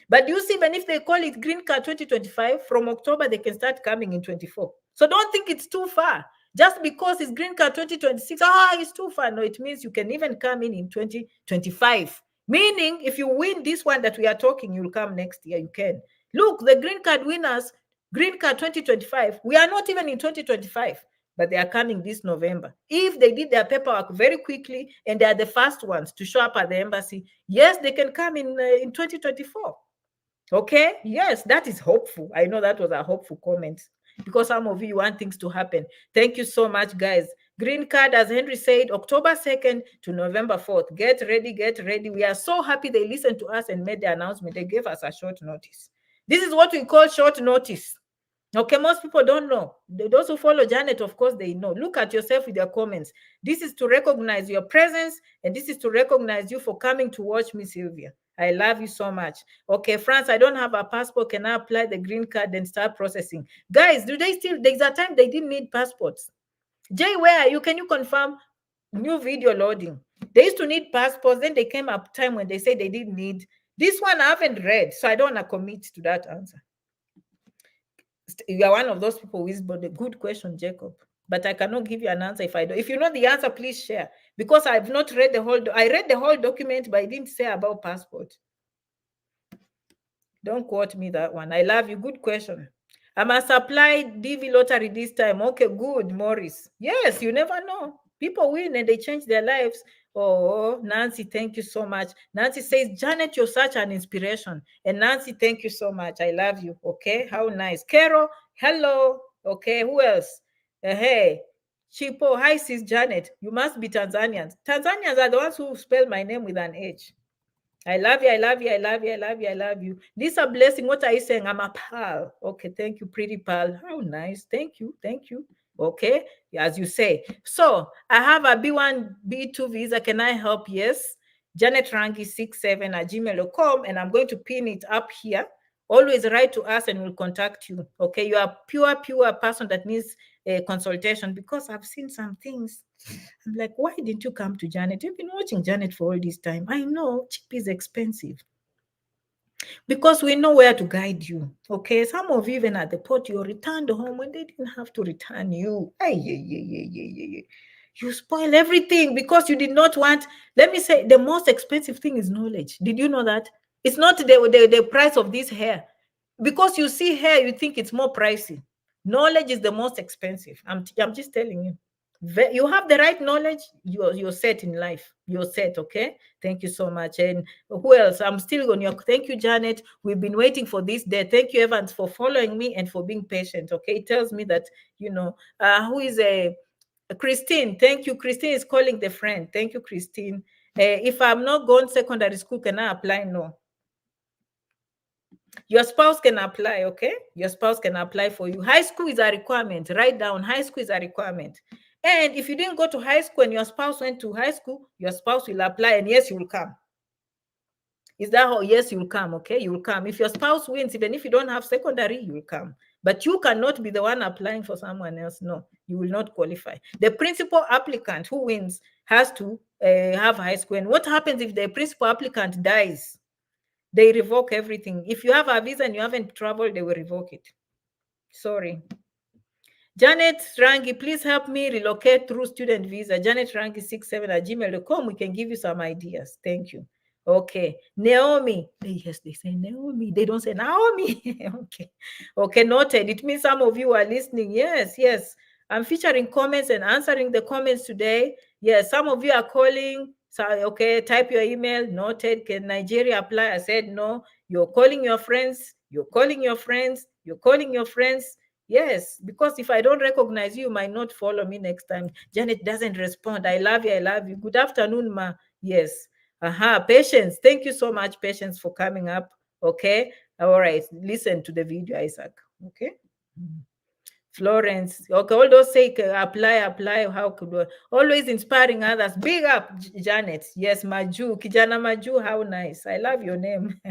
But you see, even if they call it green card 2025, from October, they can start coming in 24. So don't think it's too far. Just because it's green card 2026, it's too far. No, it means you can even come in 2025. Meaning, if you win this one that we are talking, you'll come next year. You can. Look, the green card winners, green card 2025, we are not even in 2025, but they are coming this November. If they did their paperwork very quickly and they are the first ones to show up at the embassy, yes, they can come in 2024. Okay, yes, that is hopeful. I know that was a hopeful comment because some of you want things to happen. Thank you so much, guys. Green card, as Henry said, October 2nd to November 4th. Get ready, get ready. We are so happy they listened to us and made the announcement. They gave us a short notice. This is what we call short notice. Okay, most people don't know. Those who follow Janet, of course, they know. Look at yourself with your comments. This is to recognize your presence, and this is to recognize you for coming to watch me, Sylvia. I love you so much. Okay, France, I don't have a passport. Can I apply the green card and start processing? Guys, do they still, there's a time they didn't need passports. Jay, where are you? Can you confirm new video loading? They used to need passports. Then they came up time when they said they didn't need. This one I haven't read, so I don't want to commit to that answer. You are one of those people with a good question, Jacob. But I cannot give you an answer if I don't. If you know the answer, please share. Because I've not read the whole. I read the whole document, but I didn't say about passport. Don't quote me that one. I love you. Good question. I must apply DV lottery this time. Okay, good, Morris. Yes, you never know. People win and they change their lives. Oh, Nancy, thank you so much. Nancy says, Janet, you're such an inspiration. And Nancy, thank you so much. I love you. Okay, how nice. Carol, hello. Okay, who else? Hey, Chipo, hi, sis Janet. You must be Tanzanians. Tanzanians are the ones who spell my name with an H. I love you. I love you. I love you. I love you. I love you. Lisa Blessing, what are you saying? I'm a pal. Okay, thank you, pretty pal. How nice. Thank you. Thank you. Okay, as you say. So I have a B1, B2 visa. Can I help? Yes. Janet Rangi 67 at gmail.com, and I'm going to pin it up here. Always write to us and we'll contact you. Okay, you are pure person that needs a consultation, because I've seen some things. I'm like, why didn't you come to Janet? You've been watching Janet for all this time. I know cheap is expensive, because we know where to guide you. Okay, some of you, even at the port, you returned home when they didn't have to return you. You spoil everything because you did not want. Let me say, the most expensive thing is knowledge. Did you know that? It's not the price of this hair. Because you see hair, you think it's more pricey. Knowledge is the most expensive. I'm just telling you. You have the right knowledge, you're set in life. You're set, okay? Thank you so much. And who else? I'm still on your. Thank you, Janet. We've been waiting for this day. Thank you, Evans, for following me and for being patient. Okay, it tells me that who is a Christine. Thank you. Christine is calling the friend. Thank you, Christine. If I'm not going secondary school, can I apply? No. Your spouse can apply, okay? Your spouse can apply for you. High school is a requirement. Write down, high school is a requirement. And if you didn't go to high school and your spouse went to high school, your spouse will apply, and yes, you will come. Is that how? Yes, you will come, okay? You will come. If your spouse wins, even if you don't have secondary, you will come. But you cannot be the one applying for someone else. No, you will not qualify. The principal applicant who wins has to have high school. And what happens if the principal applicant dies? They revoke everything. If you have a visa and you haven't traveled, they will revoke it. Sorry. Janet Rangi, please help me relocate through student visa. Janet Rangi 67@gmail.com. We can give you some ideas. Thank you. Okay. Naomi. Yes, they say Naomi. They don't say Naomi. Okay. Okay, noted. It means some of you are listening. Yes, yes. I'm featuring comments and answering the comments today. Yes, some of you are calling. So, okay, type your email. Noted. Can Nigeria apply? I said no. You're calling your friends. You're calling your friends. You're calling your friends. Yes, because if I don't recognize you, you might not follow me next time. Janet doesn't respond. I love you. I love you. Good afternoon, ma. Yes. Patience. Thank you so much, Patience, for coming up. Okay. All right. Listen to the video, Isaac. Okay. Florence. Okay. All those say apply. How could we? Always inspiring others. Big up, Janet. Yes, Maju. Kijana Maju. How nice. I love your name.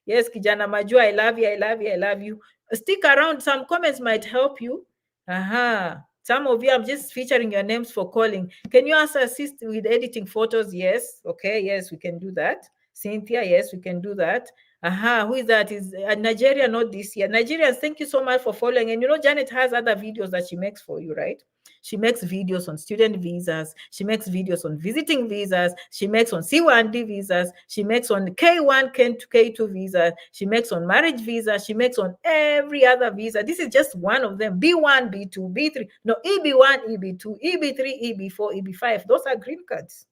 Yes, Kijana Maju. I love you. I love you. I love you. Stick around. Some comments might help you. Some of you, I'm just featuring your names for calling. Can you also assist with editing photos? Yes. Okay. Yes, we can do that. Cynthia, yes, we can do that. Who is that? Is Nigeria, not this year. Nigerians, thank you so much for following. And Janet has other videos that she makes for you, right? She makes videos on student visas. She makes videos on visiting visas. She makes on C1D visas. She makes on K1, K2 visa. She makes on marriage visa. She makes on every other visa. This is just one of them. B1, B2, B3. No, EB1, EB2, EB3, EB4, EB5. Those are green cards.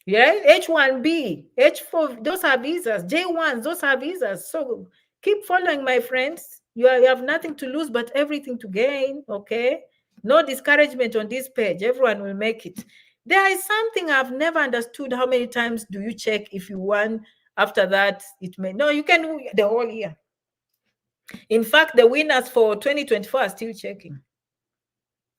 Yeah, H1B, H4, those are visas. J1s, those are visas. So keep following, my friends. You have nothing to lose but everything to gain, okay? No discouragement on this page. Everyone will make it. There is something I've never understood. How many times do you check if you won? After that, it may... No, you can the whole year. In fact, the winners for 2024 are still checking.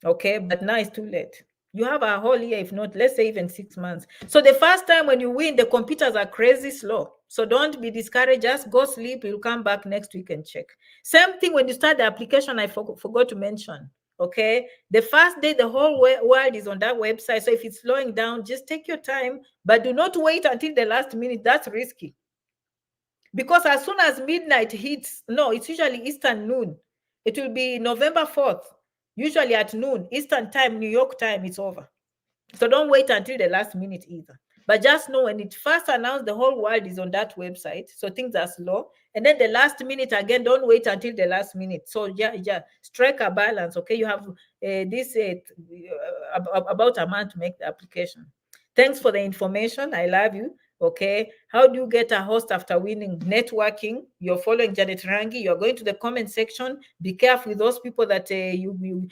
Okay, but now it's too late. You have a whole year, if not, let's say even 6 months. So the first time when you win, the computers are crazy slow. So don't be discouraged. Just go sleep. You'll come back next week and check. Same thing when you start the application, I forgot to mention. Okay, the first day, the whole world is on that website. So if it's slowing down, just take your time, but do not wait until the last minute. That's risky. Because as soon as midnight hits, no, it's usually Eastern noon. It will be November 4th. Usually at noon, Eastern time, New York time, it's over. So don't wait until the last minute either. But just know when it first announced, the whole world is on that website. So things are slow. And then the last minute, again, don't wait until the last minute. So yeah, strike a balance, okay? You have about a month to make the application. Thanks for the information. I love you. Okay, how do you get a host after winning? Networking. You're following Janet Rangi. You're going to the comment section. Be careful with those people that you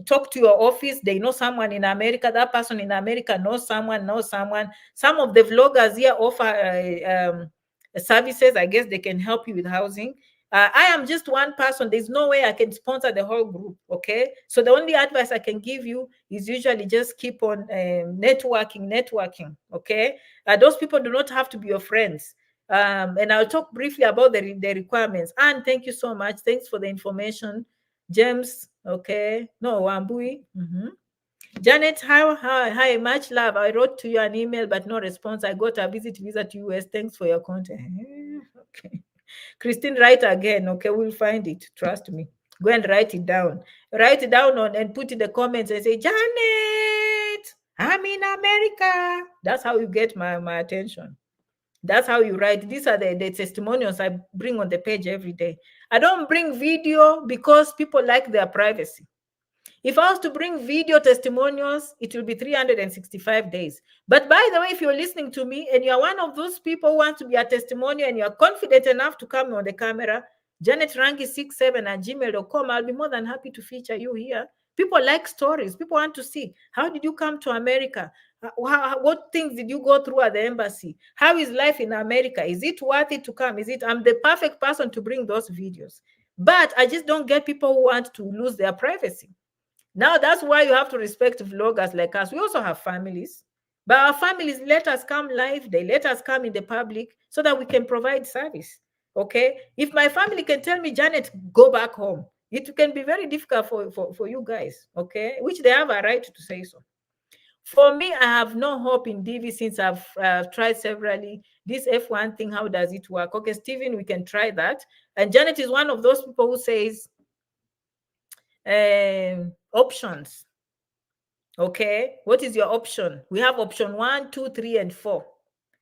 talk to your office. They know someone in America. That person in America knows someone. Some of the vloggers here offer services. I guess they can help you with housing. I am just one person. There's no way I can sponsor the whole group. Okay, so the only advice I can give you is usually just keep on networking. Okay, those people do not have to be your friends. And I'll talk briefly about the requirements. And thank you so much. Thanks for the information, James. Okay, no, Wambui. Janet, hi, much love. I wrote to you an email, but no response. I got a visit visa to US. Thanks for your content. Okay. Christine, write again. Okay, we'll find it. Trust me. Go and write it down. Write it down and put in the comments and say, Janet, I'm in America. That's how you get my attention. That's how you write. These are the testimonials I bring on the page every day. I don't bring video because people like their privacy. If I was to bring video testimonials, it will be 365 days. But by the way, if you're listening to me and you're one of those people who want to be a testimonial and you're confident enough to come on the camera, janetrangi67@gmail.com, I'll be more than happy to feature you here. People like stories. People want to see, how did you come to America? What things did you go through at the embassy? How is life in America? Is it worth it to come? I'm the perfect person to bring those videos. But I just don't get people who want to lose their privacy. Now, that's why you have to respect vloggers like us. We also have families, but our families let us come live. They let us come in the public so that we can provide service. Okay. If my family can tell me, Janet, go back home, it can be very difficult for you guys. Okay. Which they have a right to say so. For me, I have no hope in DV since I've tried severally. This F1 thing, how does it work? Okay, Stephen, we can try that. And Janet is one of those people who says, options. Okay, what is your option? We have option 1, 2, 3, and 4.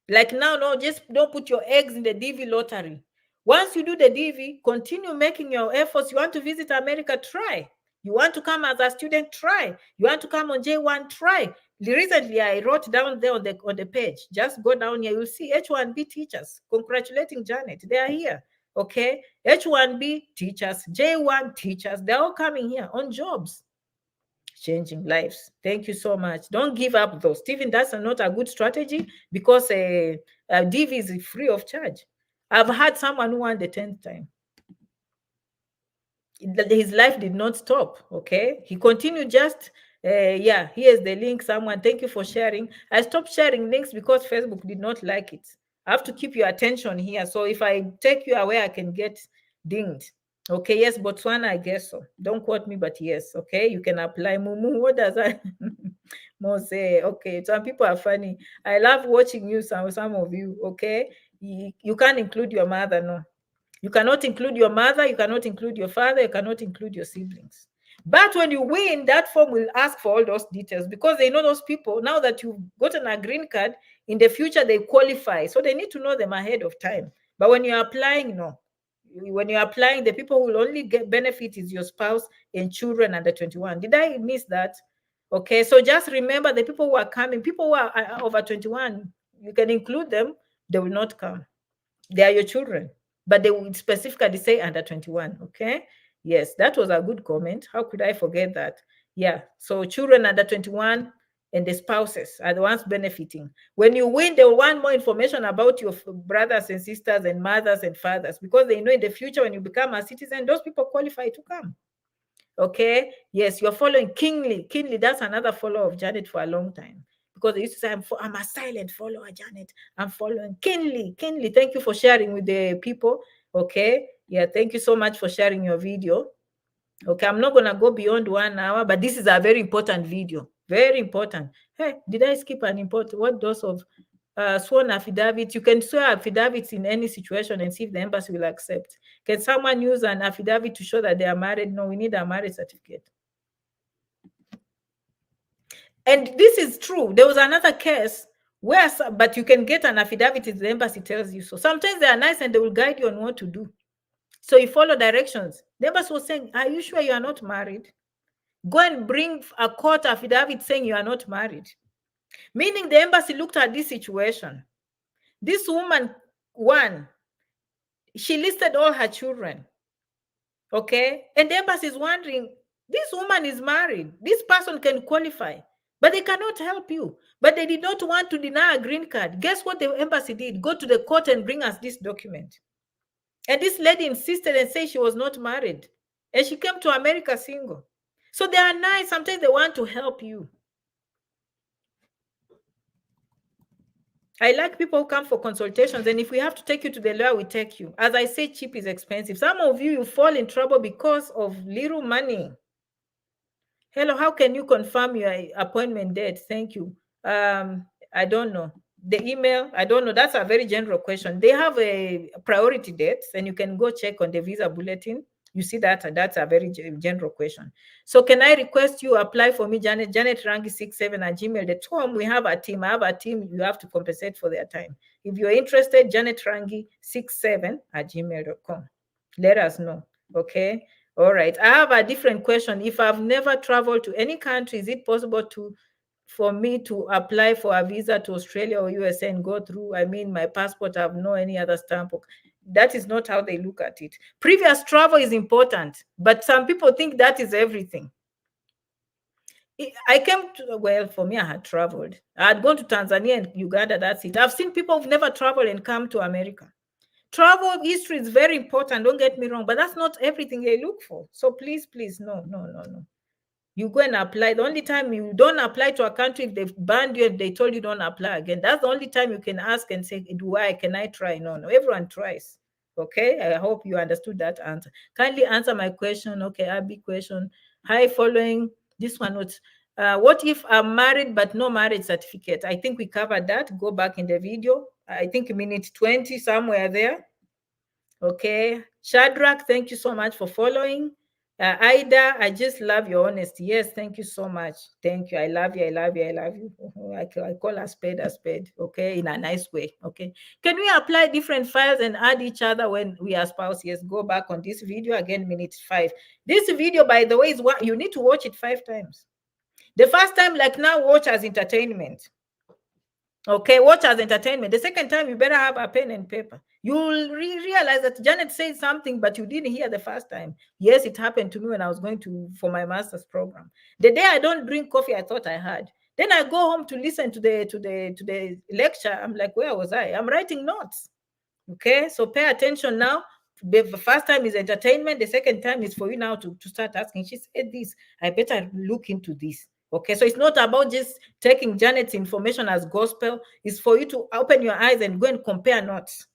Like now, no, just don't put your eggs in the DV lottery. Once you do the DV, continue making your efforts. You want to visit America, try. You want to come as a student, try. You want to come on J1, try. Recently, I wrote down there on the page. Just go down here. You'll see H1B teachers congratulating Janet. They are here. Okay, H1B teachers, J1 teachers, they're all coming here on jobs, changing lives. Thank you so much. Don't give up though, Stephen. That's not a good strategy because DV is free of charge. I've had someone who won the 10th time. His life did not stop. Okay, he continued. Just yeah, here's the link. Someone, thank you for sharing. I stopped sharing links because Facebook did not like it. I have to keep your attention here. So if I take you away, I can get dinged. Okay, yes, Botswana, I guess so. Don't quote me, but yes, okay, you can apply. Mumu, what does that say? Okay, some people are funny. I love watching you, some of you, okay? You can't include your mother, no. You cannot include your mother, you cannot include your father, you cannot include your siblings. But when you win, that form will ask for all those details because they know those people. Now that you've gotten a green card, in the future they qualify. So they need to know them ahead of time. But when you're applying, no. When you're applying, the people who will only get benefit is your spouse and children under 21. Did I miss that? Okay, so just remember the people who are coming, people who are over 21, you can include them, they will not come. They are your children, but they would specifically say under 21. Okay, yes, that was a good comment. How could I forget that? Yeah, so children under 21 and the spouses are the ones benefiting. When you win, they will want more information about your brothers and sisters and mothers and fathers because they know in the future when you become a citizen, those people qualify to come. Okay, yes, you're following Kingly. Kingly, that's another follower of Janet for a long time because they used to say, I'm a silent follower, Janet. I'm following Kingly. Kingly, thank you for sharing with the people. Okay, yeah, thank you so much for sharing your video. Okay, I'm not gonna go beyond 1 hour, but this is a very important video. Very important. Hey, did I skip an important? What does of sworn affidavit? You can swear affidavits in any situation and see if the embassy will accept. Can someone use an affidavit to show that they are married? No, we need a marriage certificate. And this is true. There was another case where, but you can get an affidavit if the embassy tells you so. Sometimes they are nice and they will guide you on what to do. So you follow directions. The embassy was saying, are you sure you are not married? Go and bring a court affidavit saying you are not married. Meaning the embassy looked at this situation. This woman, one, she listed all her children. Okay. And the embassy is wondering, this woman is married. This person can qualify, but they cannot help you. But they did not want to deny a green card. Guess what the embassy did? Go to the court and bring us this document. And this lady insisted and said she was not married. And she came to America single. So they are nice. Sometimes they want to help you. I like people who come for consultations. And if we have to take you to the lawyer, we take you. As I say, cheap is expensive. Some of you fall in trouble because of little money. Hello, how can you confirm your appointment date? Thank you. I don't know. The email, I don't know. That's a very general question. They have a priority date, and you can go check on the visa bulletin. You see that? That's a very general question. So can I request you apply for me, Janet? Janet Rangi67@gmail.com. We have a team. I have a team. You have to compensate for their time. If you're interested, Janet Rangi67@gmail.com. Let us know. Okay. All right. I have a different question. If I've never traveled to any country, is it possible for me to apply for a visa to Australia or USA and go through? I mean, my passport, I have no any other stamp. That is not how they look at it. Previous travel is important, but some people think that is everything. I came to, well, for me, I had traveled. I had gone to Tanzania and Uganda, that's it. I've seen people who've never traveled and come to America. Travel history is very important, don't get me wrong, but that's not everything they look for. So please, no. You go and apply. The only time you don't apply to a country, if they've banned you, if they told you don't apply again, that's the only time you can ask and say, why can I try? No, everyone tries. Okay, I hope you understood that answer. Kindly answer my question. Okay, Abby question. Hi, following this one. What if I'm married but no marriage certificate? I think we covered that. Go back in the video. I think minute 20 somewhere there. Okay, Shadrach, thank you so much for following. Ida, I just love your honesty. Yes, thank you so much. Thank you. I love you. I call a spade, okay, in a nice way. Okay. Can we apply different files and add each other when we are spouse? Yes, go back on this video again, minute 5. This video, by the way, is what you need to watch it 5 times. The first time, like now, watch as entertainment. Okay, watch as entertainment. The second time, you better have a pen and paper. You'll realize that Janet said something, but you didn't hear the first time. Yes, it happened to me when I was going for my master's program. The day I don't drink coffee, I thought I had. Then I go home to listen to the lecture. I'm like, where was I? I'm writing notes. Okay, so pay attention now. The first time is entertainment. The second time is for you now to start asking. She said this. I better look into this. Okay, so it's not about just taking Janet's information as gospel. It's for you to open your eyes and go and compare notes.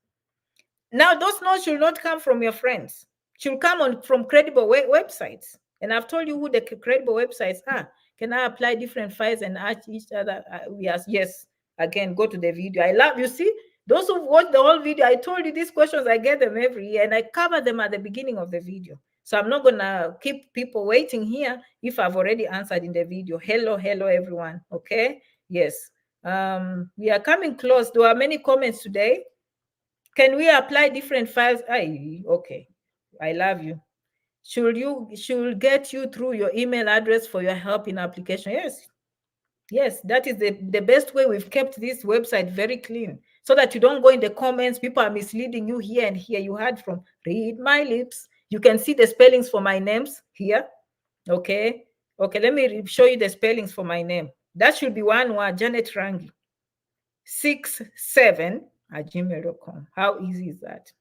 Now, those notes should not come from your friends. Should come from credible websites. And I've told you who the credible websites are. Can I apply different files and ask each other? Yes. Again, go to the video. I love, you see, those who watch the whole video, I told you these questions, I get them every year and I cover them at the beginning of the video. So I'm not going to keep people waiting here if I've already answered in the video. Hello, everyone. Okay. Yes. We are coming close. There are many comments today. Can we apply different files? Okay. I love you. Should get you through your email address for your help in application? Yes, that is the best way. We've kept this website very clean so that you don't go in the comments. People are misleading you here and here. You heard from Read My Lips. You can see the spellings for my names here. Okay, let me show you the spellings for my name. That should be one word, Janet Rangi 67@gmail.com. How easy is that?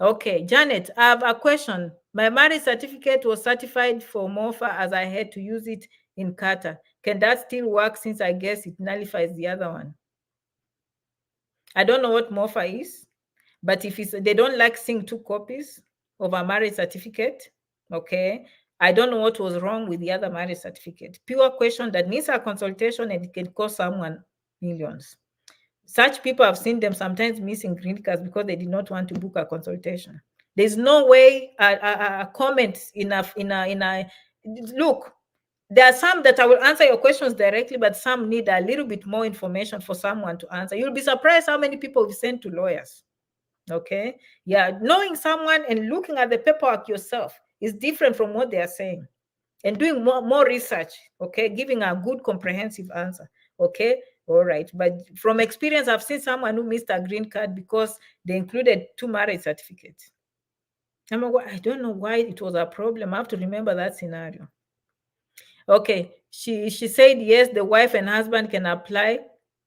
Okay, Janet, I have a question. My marriage certificate was certified for MOFA as I had to use it in Qatar. Can that still work since I guess it nullifies the other one? I don't know what MOFA is, but if they don't like seeing 2 copies of a marriage certificate, okay, I don't know what was wrong with the other marriage certificate. Pure question that needs a consultation and it can cost someone millions. Such people, have seen them sometimes missing green cards because they did not want to book a consultation. There's no way a comment look, there are some that I will answer your questions directly, but some need a little bit more information for someone to answer. You'll be surprised how many people we send to lawyers. Okay. Yeah. Knowing someone and looking at the paperwork yourself is different from what they are saying. And doing more research, okay, giving a good comprehensive answer. Okay. All right. But from experience, I've seen someone who missed a green card because they included 2 marriage certificates. I don't know why it was a problem. I have to remember that scenario. Okay. She said, yes, the wife and husband can apply.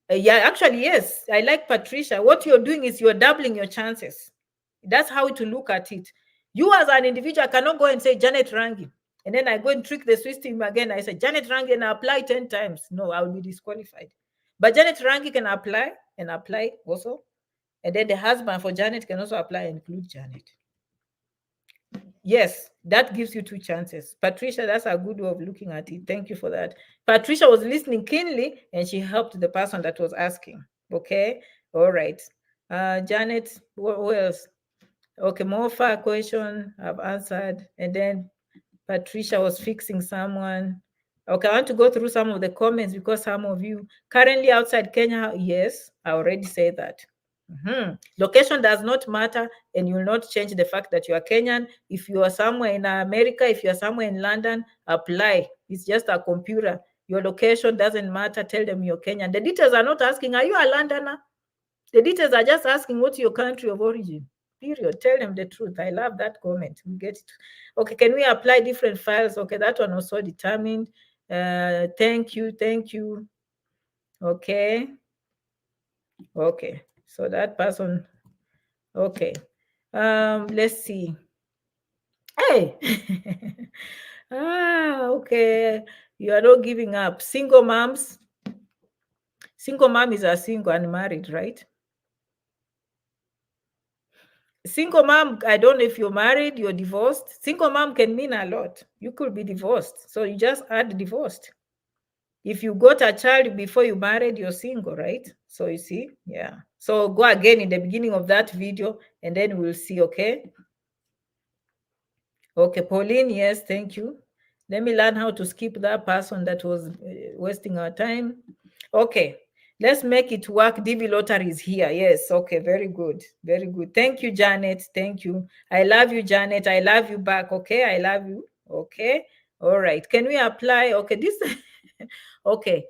Yeah, actually, yes. I like Patricia. What you're doing is you're doubling your chances. That's how to look at it. You as an individual cannot go and say Janet Rangi. And then I go and trick the system again. I say Janet Rangi and I apply 10 times. No, I will be disqualified. But Janet Rangi can apply also. And then the husband for Janet can also apply and include Janet. Yes, that gives you 2 chances. Patricia, that's a good way of looking at it. Thank you for that. Patricia was listening keenly and she helped the person that was asking. Okay. All right. Janet, what else? Okay, more far question I've answered. And then Patricia was fixing someone. Okay, I want to go through some of the comments because some of you currently outside Kenya. Yes, I already said that. Location does not matter, and you will not change the fact that you are Kenyan. If you are somewhere in America, if you are somewhere in London, apply. It's just a computer. Your location doesn't matter. Tell them you're Kenyan. The details are not asking, are you a Londoner? The details are just asking, what's your country of origin? Period. Tell them the truth. I love that comment. We get it. Okay, can we apply different files? Okay, that one was so determined. Thank you. Thank you. Okay. Okay. So that person. Okay. Let's see. Hey. Okay. You are not giving up. Single moms. Single mom is a single and married, right? Single mom, I don't know if you're married, you're divorced. Single mom can mean a lot. You could be divorced. So you just add divorced. If you got a child before you married, you're single, right? So you see, yeah. So go again in the beginning of that video and then we'll see, okay? Okay, Pauline, yes, thank you. Let me learn how to skip that person that was wasting our time. Okay, let's make it work. DV Lottery is here. Yes, okay, very good. Very good. Thank you, Janet. Thank you. I love you, Janet. I love you back. Okay, I love you. Okay, all right. Can we apply? Okay, this, okay.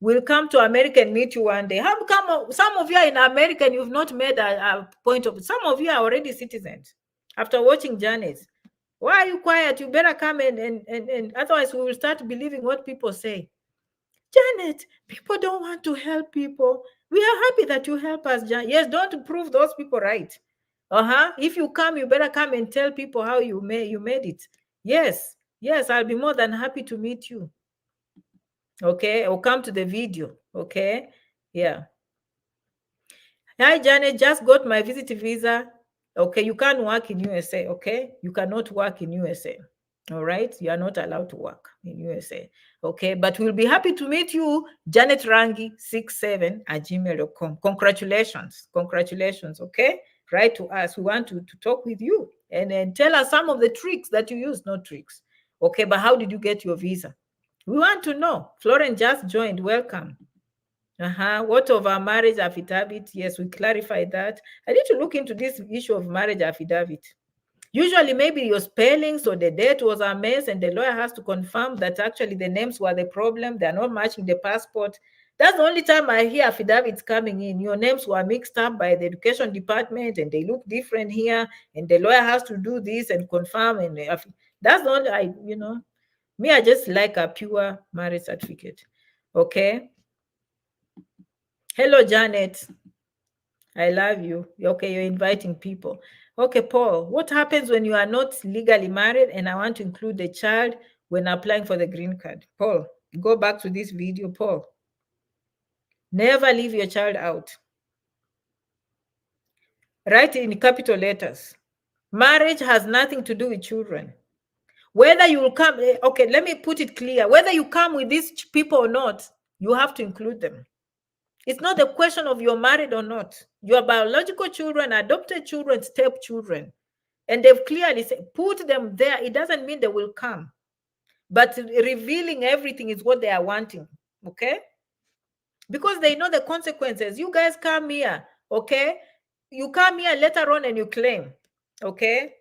We'll come to America and meet you one day. How come some of you are in America and you've not made a point of, some of you are already citizens after watching Janet. Why are you quiet? You better come and otherwise we will start believing what people say. Janet, people don't want to help people. We are happy that you help us, Janet. Yes, don't prove those people right. If you come, you better come and tell people how you made it. Yes, yes, I'll be more than happy to meet you. Okay, or come to the video. Okay, yeah. Hi, Janet, just got my visit visa. Okay, you can't work in USA. Okay, you cannot work in USA. All right, you are not allowed to work in USA. Okay, but we'll be happy to meet you, Janet Rangi 67@gmail.com. Congratulations, congratulations. Okay, write to us. We want to talk with you and then tell us some of the tricks that you use, not tricks. Okay, but how did you get your visa? We want to know. Florence just joined. Welcome. What of our marriage affidavit? Yes, we clarified that. I need to look into this issue of marriage affidavit. Usually, maybe your spellings or the date was a mess, and the lawyer has to confirm that actually the names were the problem. They're not matching the passport. That's the only time I hear affidavits coming in. Your names were mixed up by the education department, and they look different here, and the lawyer has to do this and confirm. And that's the only me. I just like a pure marriage certificate. Okay. Hello, Janet. I love you. Okay, you're inviting people. Okay, Paul, what happens when you are not legally married and I want to include the child when applying for the green card? Paul, go back to this video, Paul. Never leave your child out. Write in capital letters. Marriage has nothing to do with children. Whether you will come, okay, let me put it clear. Whether you come with these people or not, you have to include them. It's not a question of you're married or not. Your biological children, adopted children, step children. And they've clearly said, put them there. It doesn't mean they will come. But revealing everything is what they are wanting. Okay? Because they know the consequences. You guys come here. Okay? You come here later on and you claim. Okay?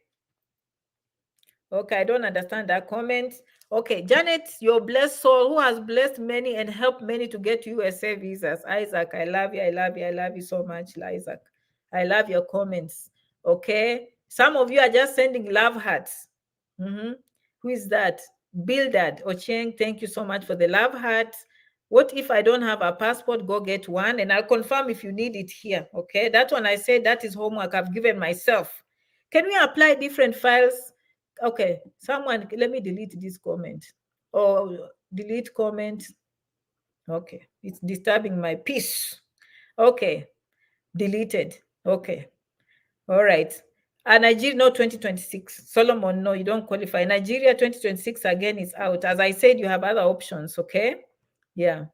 Okay, I don't understand that comment. Okay, Janet, your blessed soul who has blessed many and helped many to get USA visas. Isaac, I love you. I love you. I love you so much, Isaac. I love your comments. Okay. Some of you are just sending love hearts. Who is that? Bildad Ocheng, thank you so much for the love heart. What if I don't have a passport? Go get one and I'll confirm if you need it here. Okay. That one I said that is homework I've given myself. Can we apply different files? Okay, someone, let me delete this comment. Delete comment. Okay, it's disturbing my peace. Okay, deleted. Okay, all right. Nigeria, no, 2026. Solomon, no, you don't qualify. Nigeria 2026 again is out. As I said, you have other options, okay? Yeah.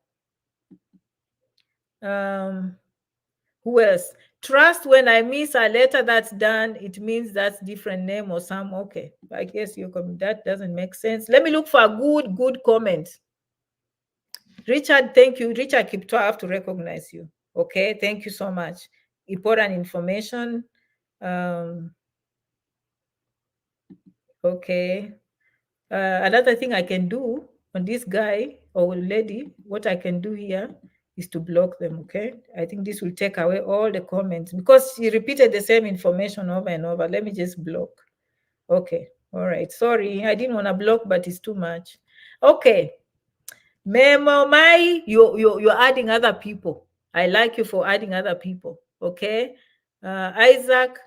Who else? Trust when I miss a letter that's done, it means that's different name or some. Okay, I guess that doesn't make sense. Let me look for a good comment. Richard, thank you. Richard Kipto, I have to recognize you. Okay, thank you so much. Important information. Okay. Another thing I can do on this guy or lady, what I can do here is to block them, okay? I think this will take away all the comments because she repeated the same information over and over. Let me just block. Okay, all right. Sorry, I didn't want to block, but it's too much. Okay. Memo, you're adding other people. I like you for adding other people, okay? Isaac,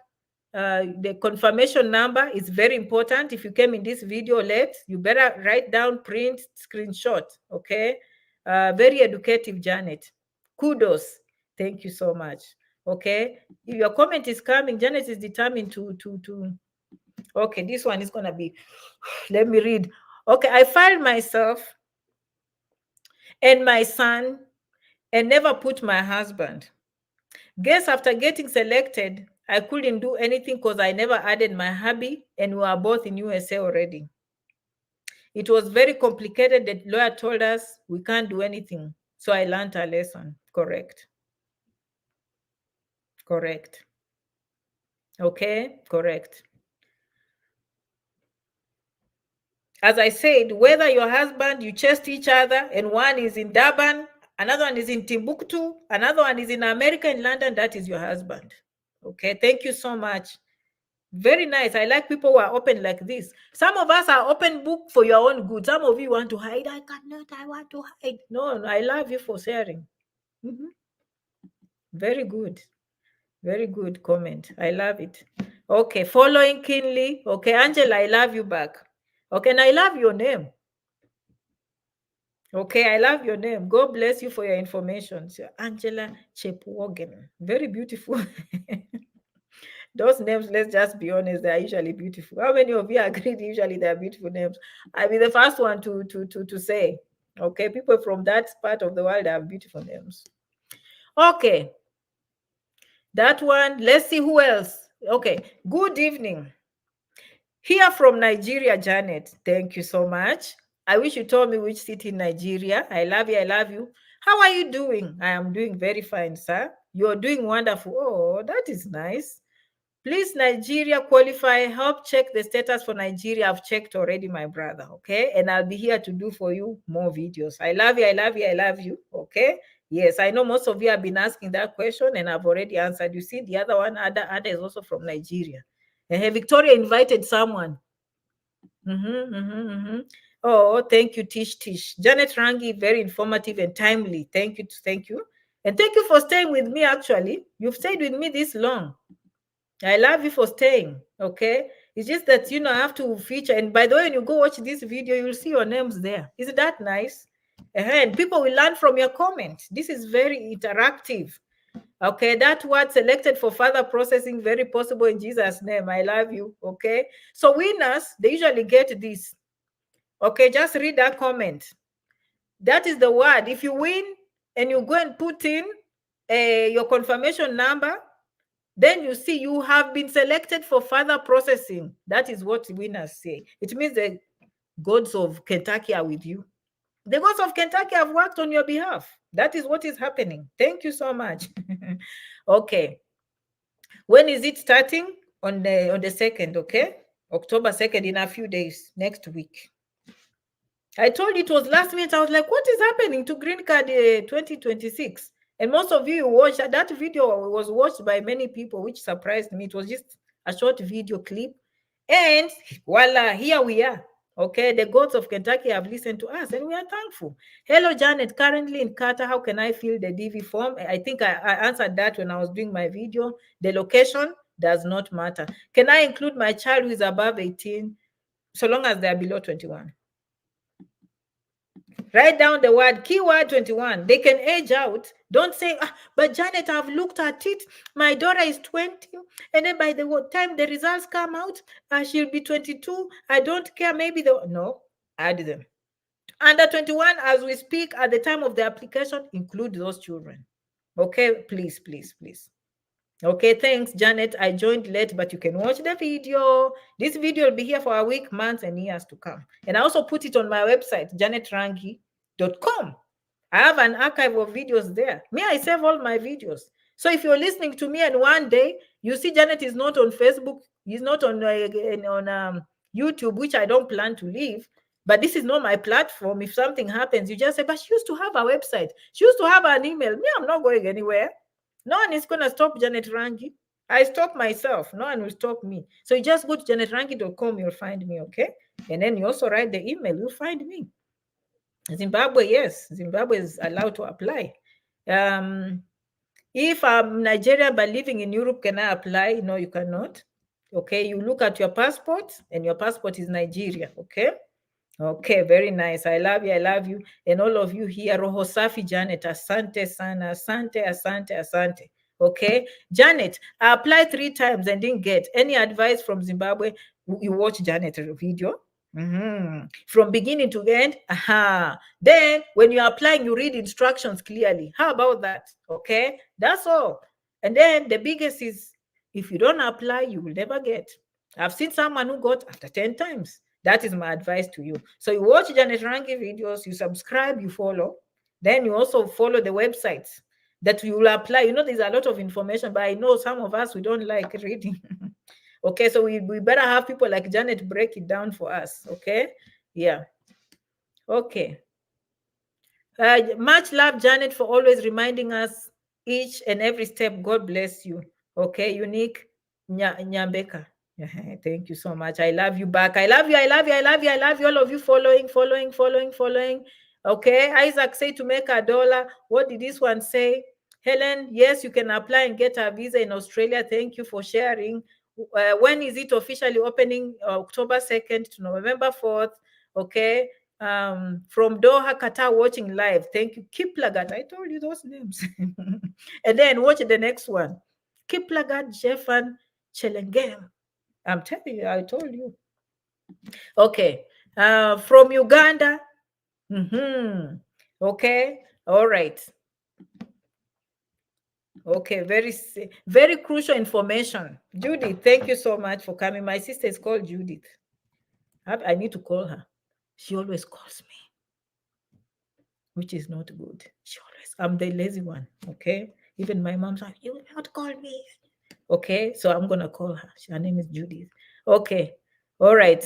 the confirmation number is very important. If you came in this video late, you better write down, print, screenshot, okay? Very educative, Janet. Kudos. Thank you so much. Okay. If your comment is coming, Janet is determined to okay, this one is gonna be, let me read. Okay, I filed myself and my son and never put my husband. Guess after getting selected, I couldn't do anything because I never added my hubby and we are both in USA already. It was very complicated. The lawyer told us we can't do anything. So I learned a lesson. Correct. Correct. Okay, correct. As I said, whether your husband, you chased each other and one is in Durban, another one is in Timbuktu, another one is in America, in London, that is your husband. Okay, thank you so much. Very nice. I like people who are open like this. Some of us are open book for your own good. Some of you want to hide. I cannot. I want to hide. No, I love you for sharing. Very good. Very good comment. I love it. Okay, following keenly. Okay, Angela, I love you back. Okay, and I love your name. Okay, I love your name. God bless you for your information. So, Angela Chepwogen. Very beautiful. Those names, let's just be honest, they are usually beautiful. How many of you agree usually they are beautiful names? I'll be the first one to say. Okay, people from that part of the world have beautiful names. Okay. That one, let's see who else. Okay, good evening. Here from Nigeria, Janet. Thank you so much. I wish you told me which city in Nigeria. I love you. I love you. How are you doing? I am doing very fine, sir. You're doing wonderful. Oh, that is nice. Please, Nigeria qualify. Help check the status for Nigeria. I've checked already, my brother. Okay. And I'll be here to do for you more videos. I love you. I love you. I love you. Okay. Yes, I know most of you have been asking that question and I've already answered. You see, the other one, Ada is also from Nigeria. And Victoria invited someone. Oh, thank you, Tish. Janet Rangi, very informative and timely. Thank you. Thank you. And thank you for staying with me, actually. You've stayed with me this long. I love you for staying, okay? It's just that, I have to feature. And by the way, when you go watch this video, you'll see your names there. Isn't that nice? And people will learn from your comments. This is very interactive. Okay, that word selected for further processing, very possible in Jesus' name. I love you, okay? So winners, they usually get this. Okay, just read that comment. That is the word. If you win and you go and put in your confirmation number, then you see you have been selected for further processing. That is what winners say. It means the gods of Kentucky are with you. The gods of Kentucky have worked on your behalf. That is what is happening. Thank you so much. Okay. When is it starting? On the 2nd, okay? October 2nd, in a few days, next week. I told you it was last minute. I was like, what is happening to Green Card 2026? And most of you watched that video, was watched by many people, which surprised me. It was just a short video clip. And voila, here we are. Okay, the gods of Kentucky have listened to us and we are thankful. Hello, Janet, currently in Carter. How can I fill the DV form? I think I answered that when I was doing my video. The location does not matter. Can I include my child who is above 18, so long as they are below 21? Write down the word, keyword 21. They can age out. Don't say, but Janet, I've looked at it. My daughter is 20. And then by the time the results come out, she'll be 22. I don't care. Maybe no, add them. Under 21, as we speak, at the time of the application, include those children. Okay, please. Okay, thanks, Janet. I joined late, but you can watch the video. This video will be here for a week, months, and years to come. And I also put it on my website, janetrangi.com. I have an archive of videos there. Me, I save all my videos. So if you're listening to me and one day you see Janet is not on Facebook, he's not on YouTube, which I don't plan to leave, but this is not my platform. If something happens, you just say, but she used to have a website. She used to have an email. Me, I'm not going anywhere. No one is going to stop Janet Rangi. I stop myself. No one will stop me. So you just go to janetrangi.com, you'll find me, okay? And then you also write the email, you'll find me. Zimbabwe, yes, Zimbabwe is allowed to apply. If I'm Nigerian but living in Europe, can I apply? No, you cannot. Okay, you look at your passport and your passport is Nigeria, okay? Okay, very nice. I love you. I love you. And all of you here, Roho Safi Janet, asante sana, asante, asante, asante. Okay, Janet, I applied 3 times and didn't get any advice from Zimbabwe. You watch Janet's video. From beginning to end. Then when you're applying, you read instructions clearly. How about that? Okay, that's all. And then the biggest is, if you don't apply, you will never get. I've seen someone who got after 10 times. That is my advice to you. So you watch Janet Rangi videos, you subscribe, you follow. Then you also follow the websites that you will apply. You know, there's a lot of information, but I know some of us, we don't like reading. Okay, so we better have people like Janet break it down for us. Okay, yeah. Okay. Much love, Janet, for always reminding us each and every step. God bless you. Okay, Unique Nyambeka. Thank you so much. I love you back. I love you. I love you. I love you. I love you. All of you following. Okay. Isaac say to make $1. What did this one say? Helen, yes, you can apply and get a visa in Australia. Thank you for sharing. When is it officially opening? October 2nd to November 4th. Okay. From Doha, Qatar, watching live. Thank you. Kiplagat. I told you those names. And then watch the next one. Kiplagat Jeffan Chelengem. I'm telling you, I told you. Okay. From Uganda. Okay. All right. Okay. Very crucial information. Judith, thank you so much for coming. My sister is called Judith. I need to call her. She always calls me, which is not good. I'm the lazy one. Okay. Even my mom's like, you will not call me. Okay. So I'm going to call her. Her name is Judith. Okay. All right.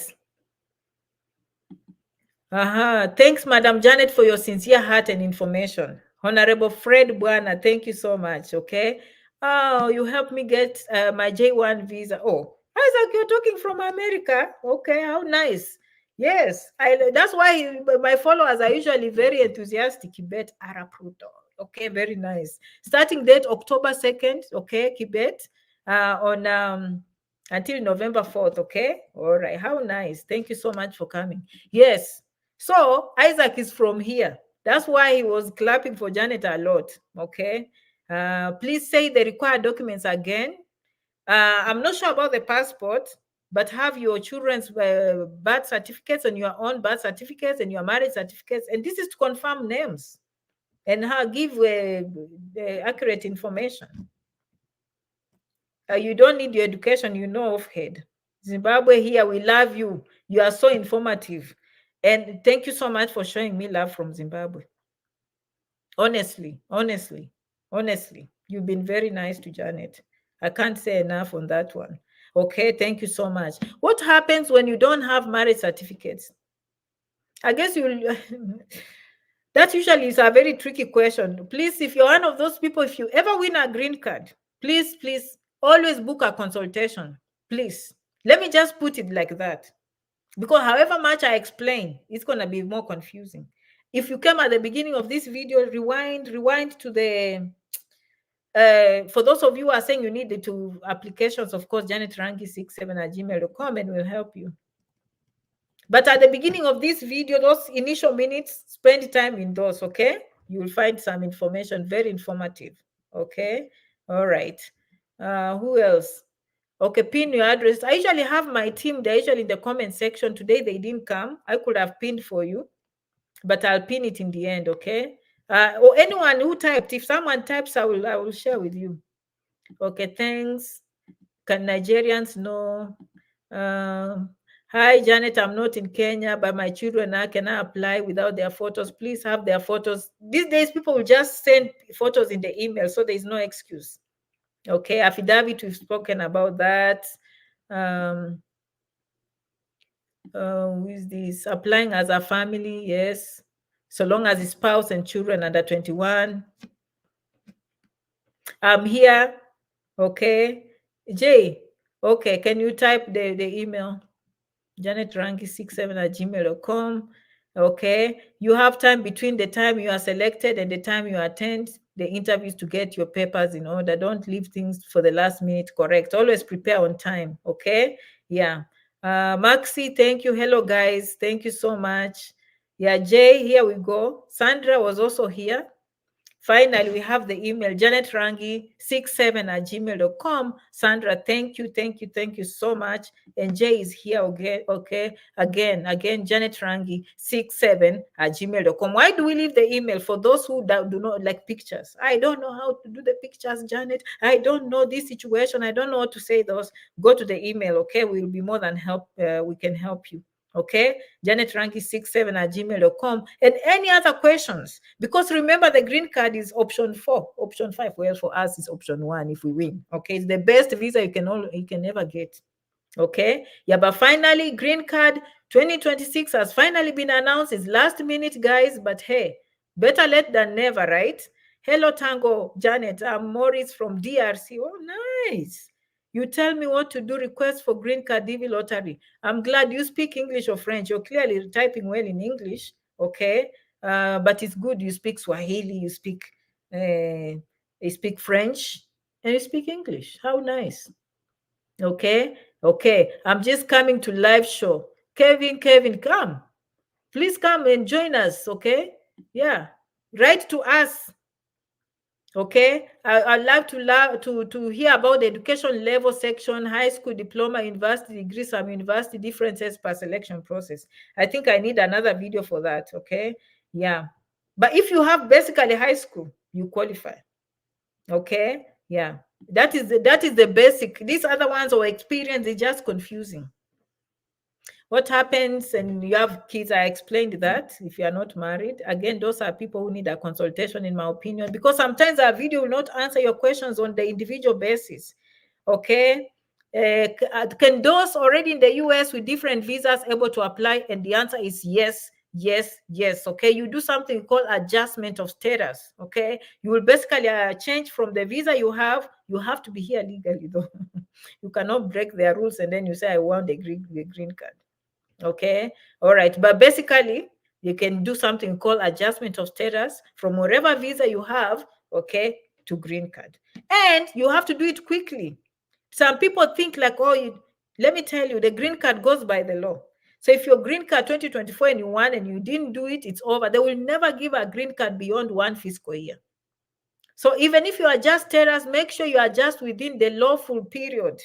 Thanks, Madam Janet, for your sincere heart and information. Honorable Fred Buana, thank you so much. Okay. Oh, you helped me get my J1 visa. Oh, Isaac, you're talking from America. Okay, how nice. Yes, that's why my followers are usually very enthusiastic. Kibet Arapruto. Okay, very nice. Starting date October 2nd. Okay, Kibet on until November 4th. Okay, all right. How nice. Thank you so much for coming. Yes. So Isaac is from here. That's why he was clapping for Janet a lot. Okay. Please say the required documents again. I'm not sure about the passport, but have your children's birth certificates and your own birth certificates and your marriage certificates. And this is to confirm names and give accurate information. You don't need your education, you know of head. Zimbabwe here, we love you. You are so informative. And thank you so much for showing me love from Zimbabwe. Honestly, you've been very nice to Janet. I can't say enough on that one. Okay, thank you so much. What happens when you don't have marriage certificates? I guess you'll... That usually is a very tricky question. Please, if you're one of those people, if you ever win a green card, please always book a consultation. Please. Let me just put it like that. Because however much I explain, it's going to be more confusing. If you came at the beginning of this video, rewind to the... for those of you who are saying you need the 2 applications, of course, janetrangi67@gmail.com, and we'll help you. But at the beginning of this video, those initial minutes, spend time in those, okay? You will find some information, very informative, okay? All right. Who else? Okay, pin your address. I usually have my team, they're usually in the comment section. Today they didn't come. I could have pinned for you, but I'll pin it in the end, okay? Or anyone who typed, if someone types, I will share with you. Okay, thanks. Can Nigerians know? Hi, Janet, I'm not in Kenya, but my children can I apply without their photos? Please have their photos. These days, people will just send photos in the email, so there's no excuse. Okay, affidavit, we've spoken about that. Who is this? Applying as a family, yes. So long as his spouse and children under 21. I'm here. Okay. Jay, okay, can you type the email? janetrangi67@gmail.com. Okay. You have time between the time you are selected and the time you attend the interviews to get your papers in order. Don't leave things for the last minute. Correct. Always prepare on time. Okay. Yeah. Maxi, thank you. Hello, guys. Thank you so much. Yeah, Jay, here we go. Sandra was also here. Finally, we have the email, janetrangi67@gmail.com. Sandra, thank you so much. And Jay is here again, okay? Again, janetrangi67@gmail.com. Why do we leave the email? For those who do not like pictures. I don't know how to do the pictures, Janet. I don't know this situation. I don't know how to say those. Go to the email, okay? We'll be more than we can help you. Okay, janetrangi67@gmail.com. And any other questions, because remember the green card is option 4, option 5. Well, for us is option 1 if we win. Okay, it's the best visa you can ever get. Okay, yeah, but finally green card 2026 has finally been announced. It's last minute, guys, but hey, better late than never, right? Hello, Tango, Janet. I'm Maurice from DRC. Oh, nice. You tell me what to do. Request for green card DV lottery. I'm glad you speak English or French. You're clearly typing well in English. Okay, but it's good you speak Swahili. You speak French, and you speak English. How nice. Okay, I'm just coming to live show. Kevin, come. Please come and join us. Okay, yeah, write to us. Okay, I'd love to hear about the education level section, high school, diploma, university degree, some university differences per selection process. I think I need another video for that. Okay, yeah, but if you have basically high school, you qualify. Okay, yeah, that is the basic. These other ones or experience is just confusing. What happens and you have kids? I explained that. If you are not married, again, those are people who need a consultation, in my opinion, because sometimes our video will not answer your questions on the individual basis. Okay, can those already in the US with different visas able to apply? And the answer is yes, yes. Okay, you do something called adjustment of status. Okay, you will basically change from the visa you have. You have to be here legally, though. You cannot break their rules and then you say I want a green card. Okay, all right, but basically you can do something called adjustment of status from wherever visa you have, okay, to green card. And you have to do it quickly. Some people think like, oh, let me tell you, the green card goes by the law. So if your green card 2024 and you won and you didn't do it, it's over. They will never give a green card beyond 1 fiscal year. So even if you adjust status, make sure you adjust within the lawful period.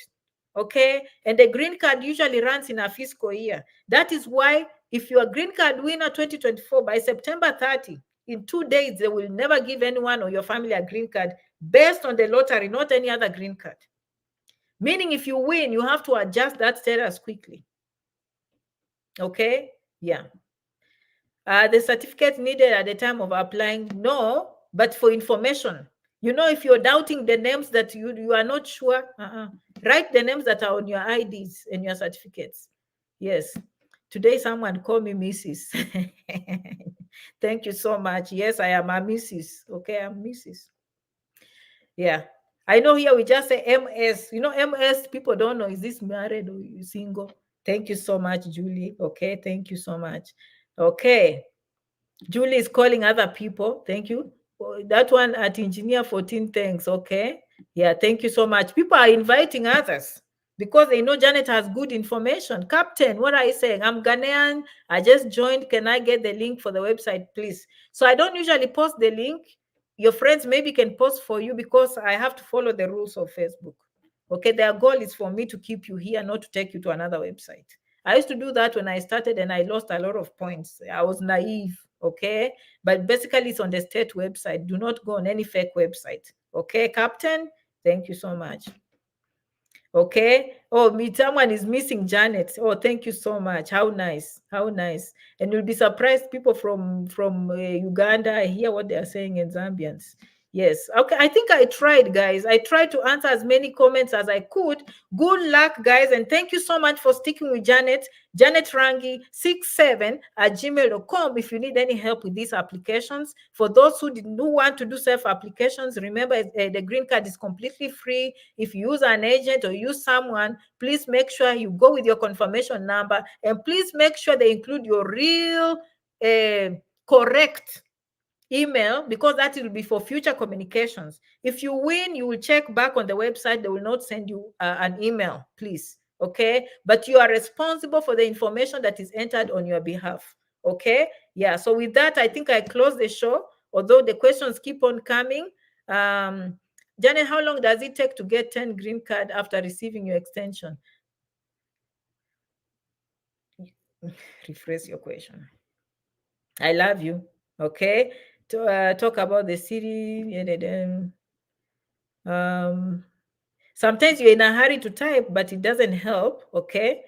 Okay, and the green card usually runs in a fiscal year. That is why if you are green card winner 2024 by September 30, in 2 days they will never give anyone or your family a green card based on the lottery, not any other green card. Meaning if you win, you have to adjust that status quickly. Okay, yeah. The certificate needed at the time of applying, no, but for information. You know, if you're doubting the names that you are not sure, write the names that are on your IDs and your certificates. Yes. Today, someone called me Mrs. Thank you so much. Yes, I am a Mrs. Okay, I'm Mrs. Yeah. I know here we just say MS. You know, MS, people don't know, is this married or single? Thank you so much, Julie. Okay, thank you so much. Okay. Julie is calling other people. Thank you. That one at Engineer 14, thanks. Okay. Yeah, thank you so much. People are inviting others because they know Janet has good information. Captain, what are you saying? I'm Ghanaian. I just joined. Can I get the link for the website, please? So I don't usually post the link. Your friends maybe can post for you because I have to follow the rules of Facebook. Okay, their goal is for me to keep you here, not to take you to another website. I used to do that when I started and I lost a lot of points. I was naive, okay? But basically it's on the state website. Do not go on any fake website. Okay, Captain? Thank you so much. Okay. Oh, someone is missing Janet. Oh, thank you so much. How nice. How nice. And you'll be surprised people from Uganda. I hear what they are saying in Zambians. Yes. Okay. I think I tried, guys. I tried to answer as many comments as I could. Good luck, guys. And thank you so much for sticking with Janet. Janet Rangi 67@gmail.com if you need any help with these applications. For those who want to do self-applications, remember the green card is completely free. If you use an agent or use someone, please make sure you go with your confirmation number, and please make sure they include your real correct email, because that will be for future communications. If you win, you will check back on the website. They will not send you an email, please. Okay, but you are responsible for the information that is entered on your behalf. Okay, yeah. So with that, I think I close the show, although the questions keep on coming. Janet, how long does it take to get 10 green card after receiving your extension? Rephrase your question. I love you. Okay, to talk about the city. Sometimes you're in a hurry to type, but it doesn't help. Okay,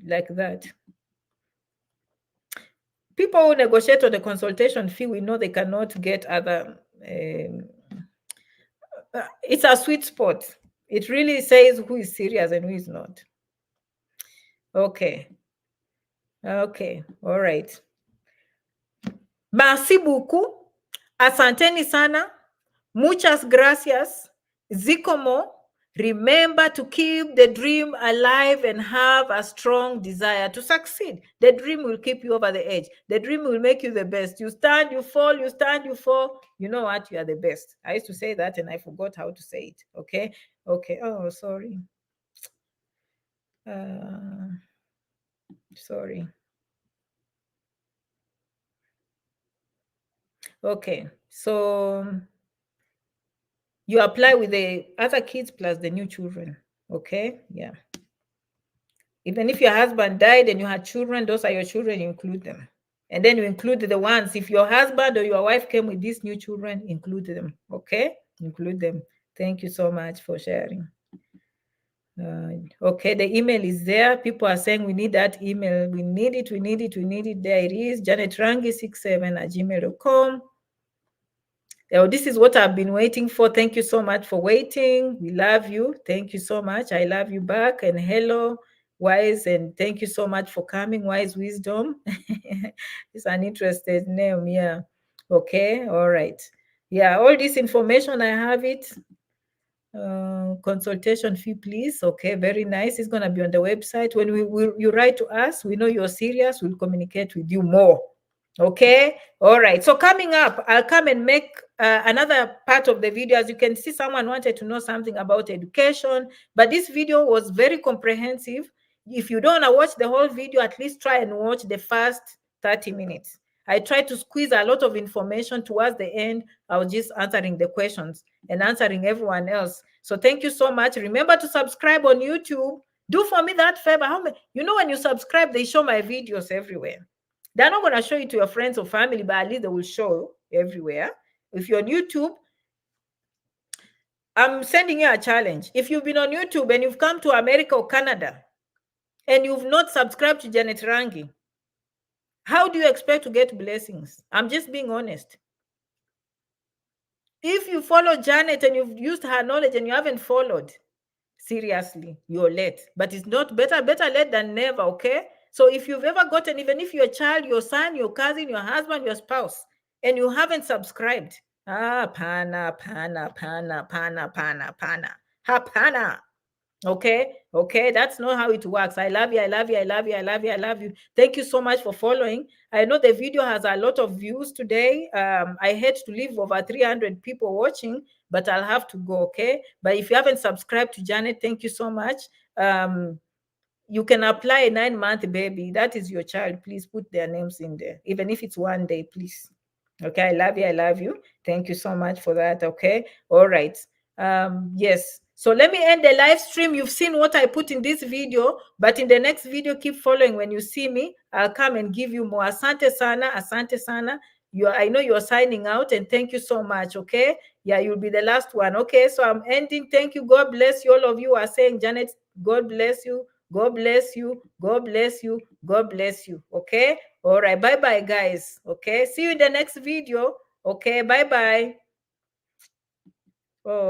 like that. People who negotiate on the consultation fee, we know they cannot get other. It's a sweet spot. It really says who is serious and who is not. Okay. Okay. All right. Merci beaucoup. Asanteni sana. Muchas gracias. Zikomo. Remember to keep the dream alive and have a strong desire to succeed. The dream will keep you over the edge. The dream will make you the best. You stand, you fall, you stand, you fall. You know what? You are the best. I used to say that and I forgot how to say it. Okay. Okay. Oh, sorry. Sorry. Okay. So you apply with the other kids plus the new children. Okay. Yeah. Even if your husband died and you had children, those are your children, you include them. And then you include the ones, if your husband or your wife came with these new children, include them. Okay. Include them. Thank you so much for sharing. Okay, the email is there. People are saying we need that email. We need it, we need it, we need it. There it is, janetrangi67@gmail.com. Oh, this is what I've been waiting for. Thank you so much for waiting. We love you. Thank you so much. I love you back. And hello, Wise, and thank you so much for coming, Wise Wisdom. It's an interesting name, yeah. Okay, all right. Yeah, all this information, I have it. Consultation fee, please. Okay, very nice. It's going to be on the website. When you write to us, we know you're serious. We'll communicate with you more. Okay, all right. So coming up, I'll come and make another part of the video. As you can see, someone wanted to know something about education, but this video was very comprehensive. If you don't want to watch the whole video, at least try and watch the first 30 minutes. I tried to squeeze a lot of information towards the end. I was just answering the questions and answering everyone else. So thank you so much. Remember to subscribe on YouTube. Do for me that favor. You know, when you subscribe, they show my videos everywhere. They're not going to show it to your friends or family, but at least they will show everywhere. If you're on YouTube, I'm sending you a challenge. If you've been on YouTube and you've come to America or Canada and you've not subscribed to Janet Rangi, how do you expect to get blessings? I'm just being honest. If you follow Janet and you've used her knowledge and you haven't followed, seriously, you're late. But it's not better late than never, okay? So if you've ever gotten, even if your child, your son, your cousin, your husband, your spouse, and you haven't subscribed, pana. Okay, that's not how it works. I love you. Thank you so much for following. I know the video has a lot of views today. I hate to leave over 300 people watching, but I'll have to go. Okay, but if you haven't subscribed to Janet, thank you so much. You can apply a 9-month baby. That is your child. Please put their names in there, even if it's 1 day, please. Okay, I love you. Thank you so much for that. Okay, all right. Yes, so let me end the live stream. You've seen what I put in this video, but in the next video, keep following. When you see me, I'll come and give you more. Asante sana. I know you're signing out, and thank you so much. Okay. Yeah, you'll be the last one. Okay. So I'm ending. Thank you. God bless you. All of you are saying, Janet, God bless you. God bless you. God bless you. God bless you. Okay. All right. Bye-bye, guys. Okay. See you in the next video. Okay. Bye-bye. Oh.